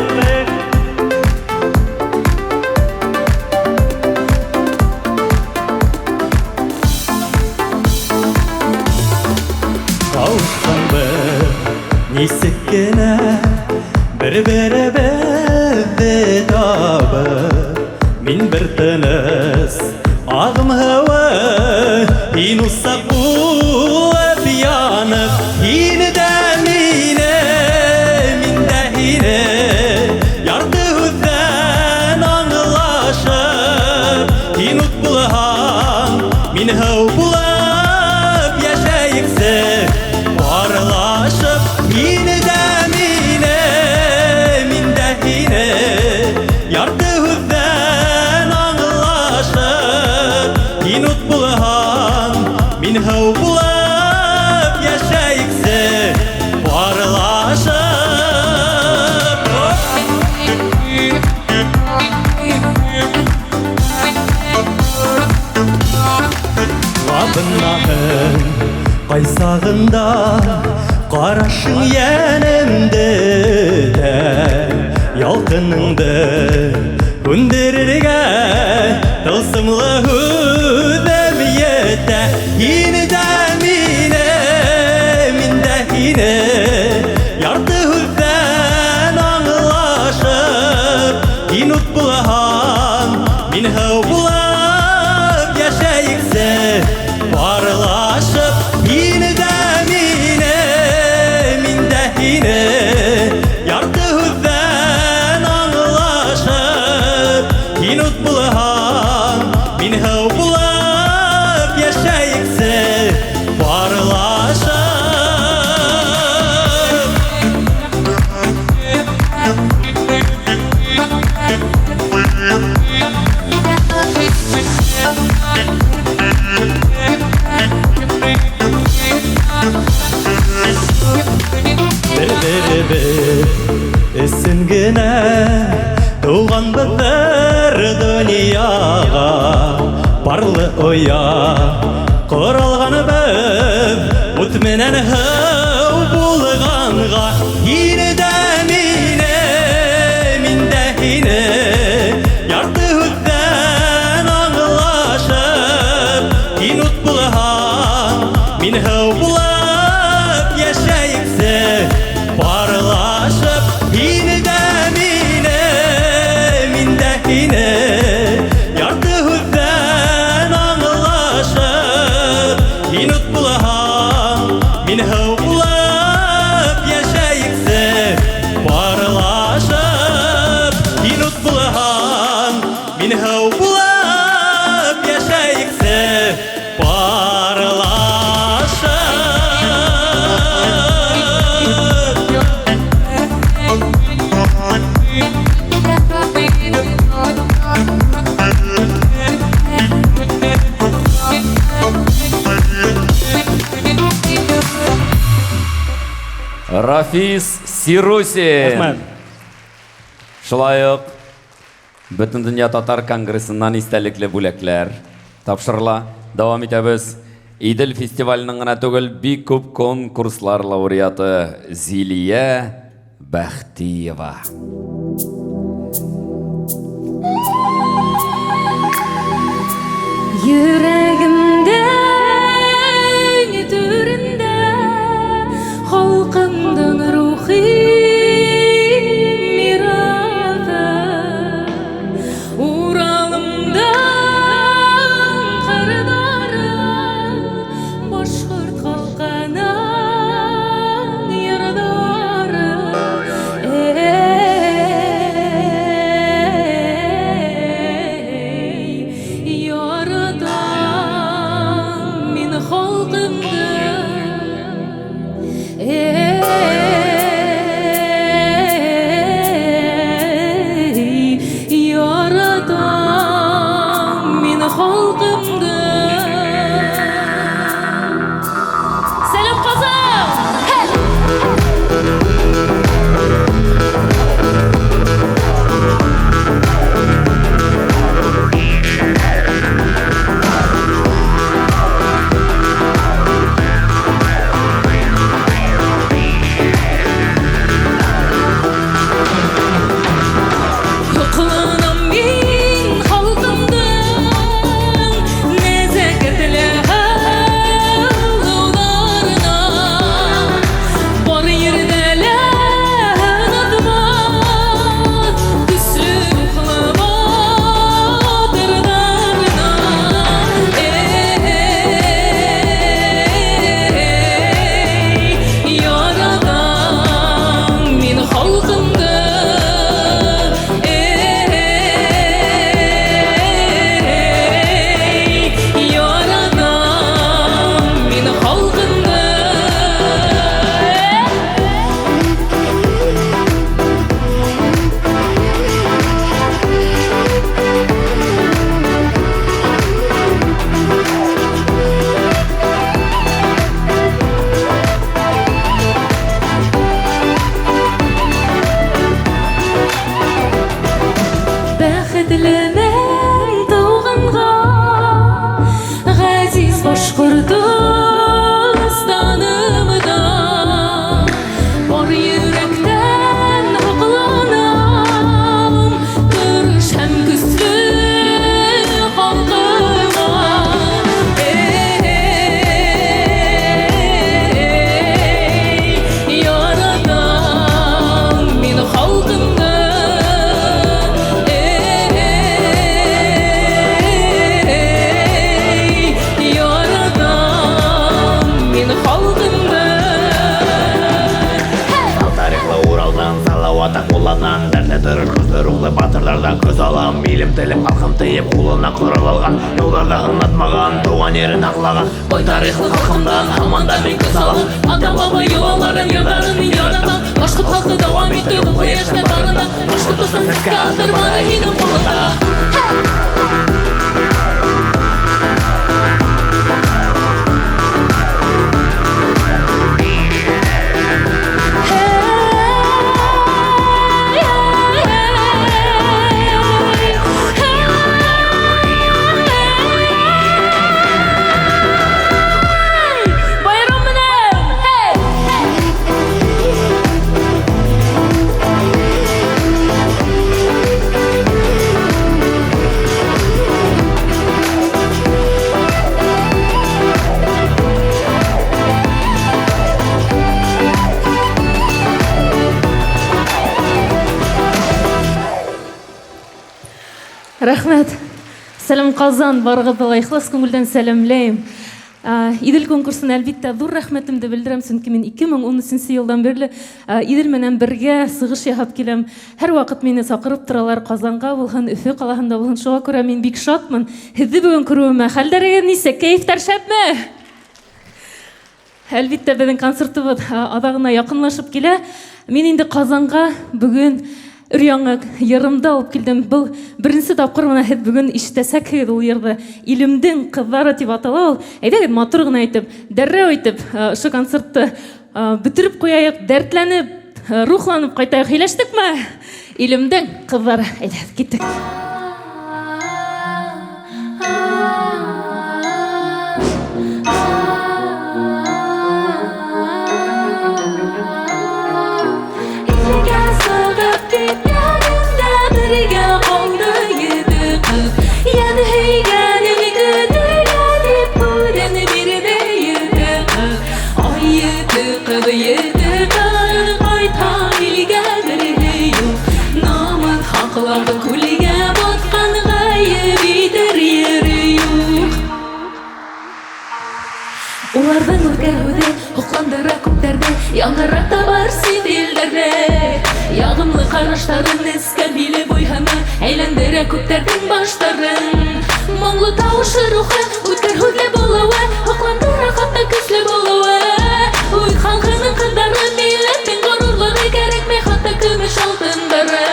Кавышкан бер нисек кенә бер-беребезне табып, мин бер тыныс агым һава, һин усак булып янып, һин дә мине, мин дә һине, ярты һүздән аңлашып, һин ут булһаң, мин һыу булып яшәйиксе, барлашып, һин дә мине, мин дә һине, ярты һүздән аңлашып, һин ут булһаң, мин һыу булып яшәйиксе, барлашып. Лабыннahın кайсагында карашың янымды да, ялкыныңды күндерергә тылсымлы һүзем етә. Һин дә мине, мин дә һине, ярты һүздән аңлашып, һин ут булһаң, мин һыу булып яшәйиксе, барлашып, һин дә мине, мин дә һине, ярты һүздән аңлашып, һин ут булһаң, мин һыу булып яшәйиксе, барлашып. Бер-беребез эсен генә туганбыз бер дөньяга, барлы оя коралганбыз, ут менән һыу булганга. Һин дә мине, мин дә һине, ярты һүздән аңлашып, һин ут булһаң, мин һыу булып яшәйиксе, барлашып. Һин дә мине, мин дә һине, ярты һүздән аңлашып, һин ут булһаң, мин һыу булып яшәйиксе, барлашып. Һин ут булһаң, мин һыу булып яшәйиксе, барлашып. Рафис Сирусин. Рәхмәт. Шулай ук Бөтен дөнья татар конгрессыннан истәлекле бүләкләр тапшырыла. Дәвам итәбез. Идел фестиваленең гына түгел, бик күп конкурслар лауреаты Зилия Бәхтиева. Йөрәгемдә түрендә халкымның рухи мирасы, Уралымдан кырдары башкорт халкының йырдары. Ярдан ата қолланан дәрте тұрыр көздер ұлы батырлардан көз алам билім тілім халқым тыйып қолына құрал алған жолдарда ұнатмаған туған ерін ақлаған бой тарихы халқымдан аманда мен көз алам ата баба юлаларын йырдарын мен яратам башқұрт халқы давам етті құяшны бағында башқұрт достан сізге ақтырманы менің қолында Рахмет. Сәлем Казан, барыгы былай ихлас күңелдән сәламләйм. Идел конкурсын әлбиттә зур рәхмәтемне белдерәм, чөнки мин 2013 елдан бирле Идел менән бергә сыгыш яһап киләм. Һәр вакыт мине сакырып торалар Казанга, булган Өфе калаһында булган. Шуңа күрә мин бик шатмын. Һезне бүген күрүемә. Хәлдәрегез нисә? Кәефтәр шәпме? Әлбиттә безнең концертыбыз адагына якынлашып килә. Мин инде Казанга бүген Өр-яңа ярымда алып килдем. Бұл беренче тапкыр менә һез бүген ишетәсәк ул йырды. Илемдең кызлары дип атала ул. Әйдәгез матур гына әйтеп, дәррәү әйтеп, шу концертты бетереп куяйык, дәртләнеп, рухланып кайтайык. Һөйләштекме? Илемдең кызлары. Әйдәгез киттек. Улардан үркәүде, хукландыра күктәрдә, яңгырап та бар сиделдәрдә. Ягымлы караштарын искән биле буйһына, әйләндерә күктәрдән баштарын. Моңлы тавышы рухы, үткер һүзле булуы, хукландыра хатта көчле булуы. Уй халкының кыздары, милләттең горурлыгы, кәрәкмәй хатта көмеш алтындары.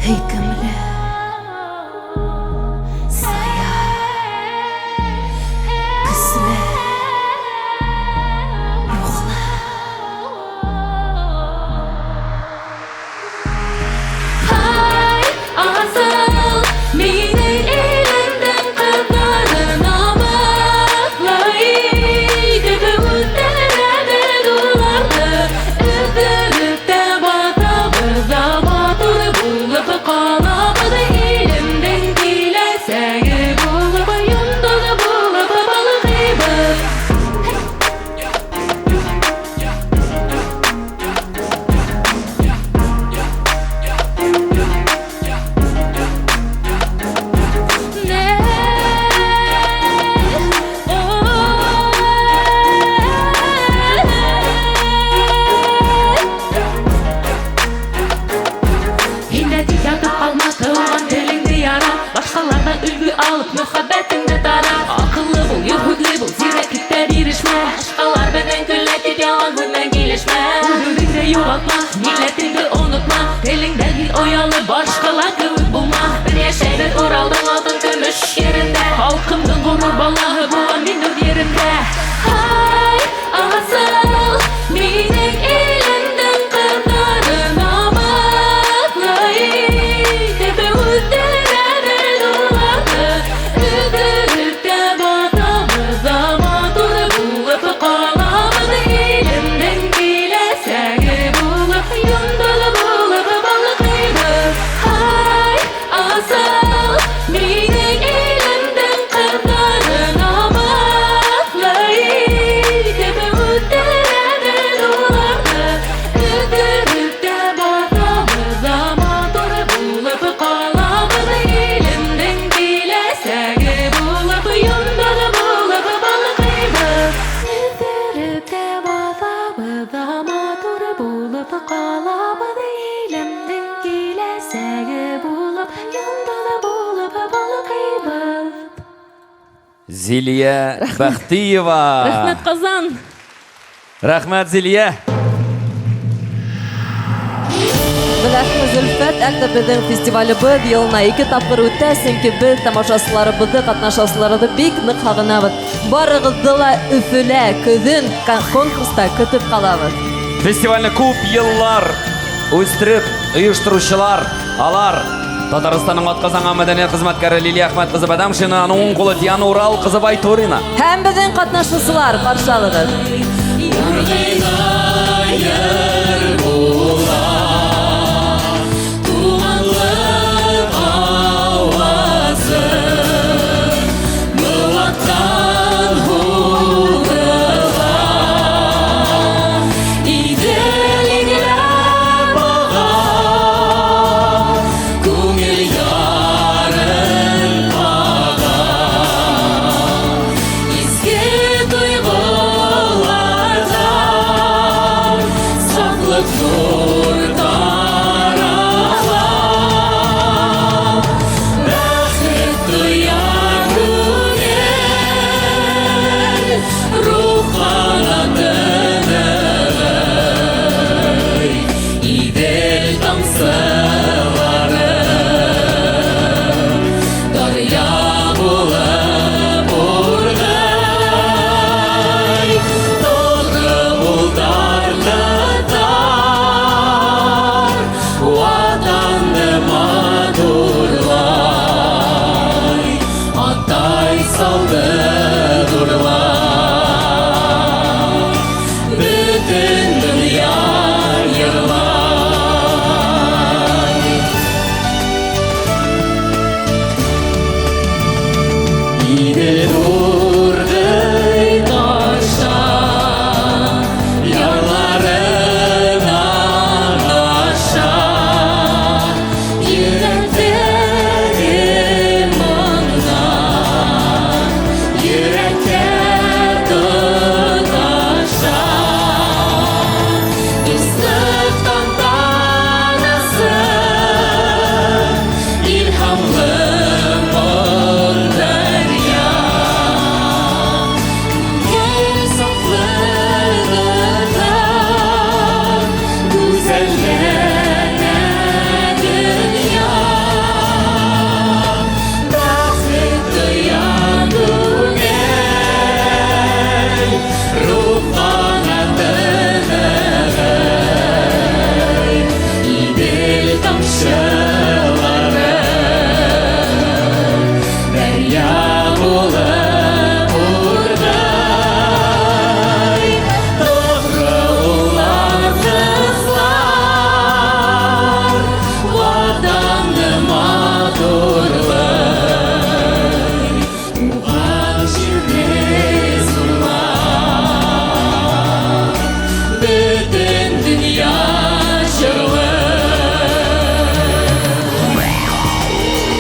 Hikmli saya kısme ruhla Hay asıl minin elinden kızların amaklaydı Üterede dulardı Üzdürüp de batabıza batur bulup kanamadı elimden kilesegi bulup yunduzu bulup balıkıydı Ne Hindeti yatıp alma tığılan dilingdi yara Başkalardan ülgü alıp muhabbetinde tara Akıllı bul, yuhudlu bul, zireklikler irişme Başkalar benden külletip yalan gülmen gelişme Hududinde yuvatma, milletinde unutma Dilindeki oyalı başkalar kılıp bulma Bir yaşaydır Ural'dan altın gümüş yerinde Halkımdın gurur ballağı bulan mindur yerinde Hay asıl minik elimden kızların amaklaydı Tepe üstlerine duvardı Üzdürüp de batamıza matur bulup kalamadı elimden kilesegi bulup yunduzu bulup balıkıydı Hay asıl minik Зилия Бахтиева. Рахмет, Казан. Рахмет, Зилия. Беләсме, Зөлфәт, әлбәттә безнең фестивалебез елына 2 тапкыр үтә, сөнки без тамашачыларыбызны, катнашучыларыбызны бик нык хагынабыз. Барыгызны ла Өфөлә көзен конкурста көтеп калабыз. Фестивальне күп еллар үстереп, оештыручылар, алар Татарстанның атказанган мәдәният хезмәткәре Лилия Әхмәт кызы Бадамшина, аның уң кулы Диана Урал кызы Байтурина. Һәм безнең катнашучылар каршы алыгыз.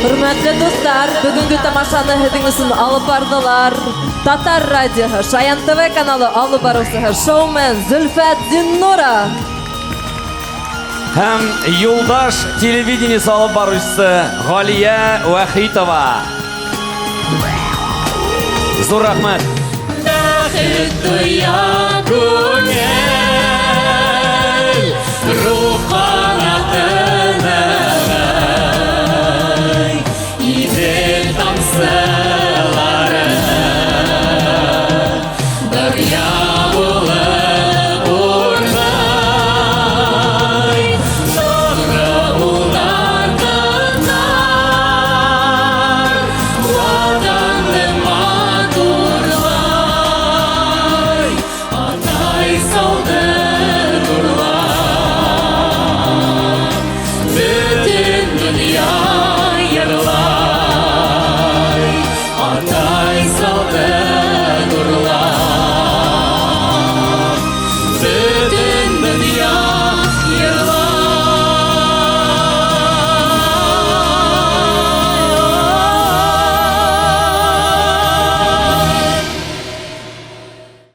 Hürmetli dostlar, bugünkü tamaşаны һеҙҙең өсөн алып бардылар. Татар радиоһы, Шаян ТВ каналы алып барыусыһы шоумен Зөлфәт Зиннура. Һәм Юлдаш телевидениесы алып баручысы Галия Вахитова. Зур рәхмәт. Бәхет туя күңел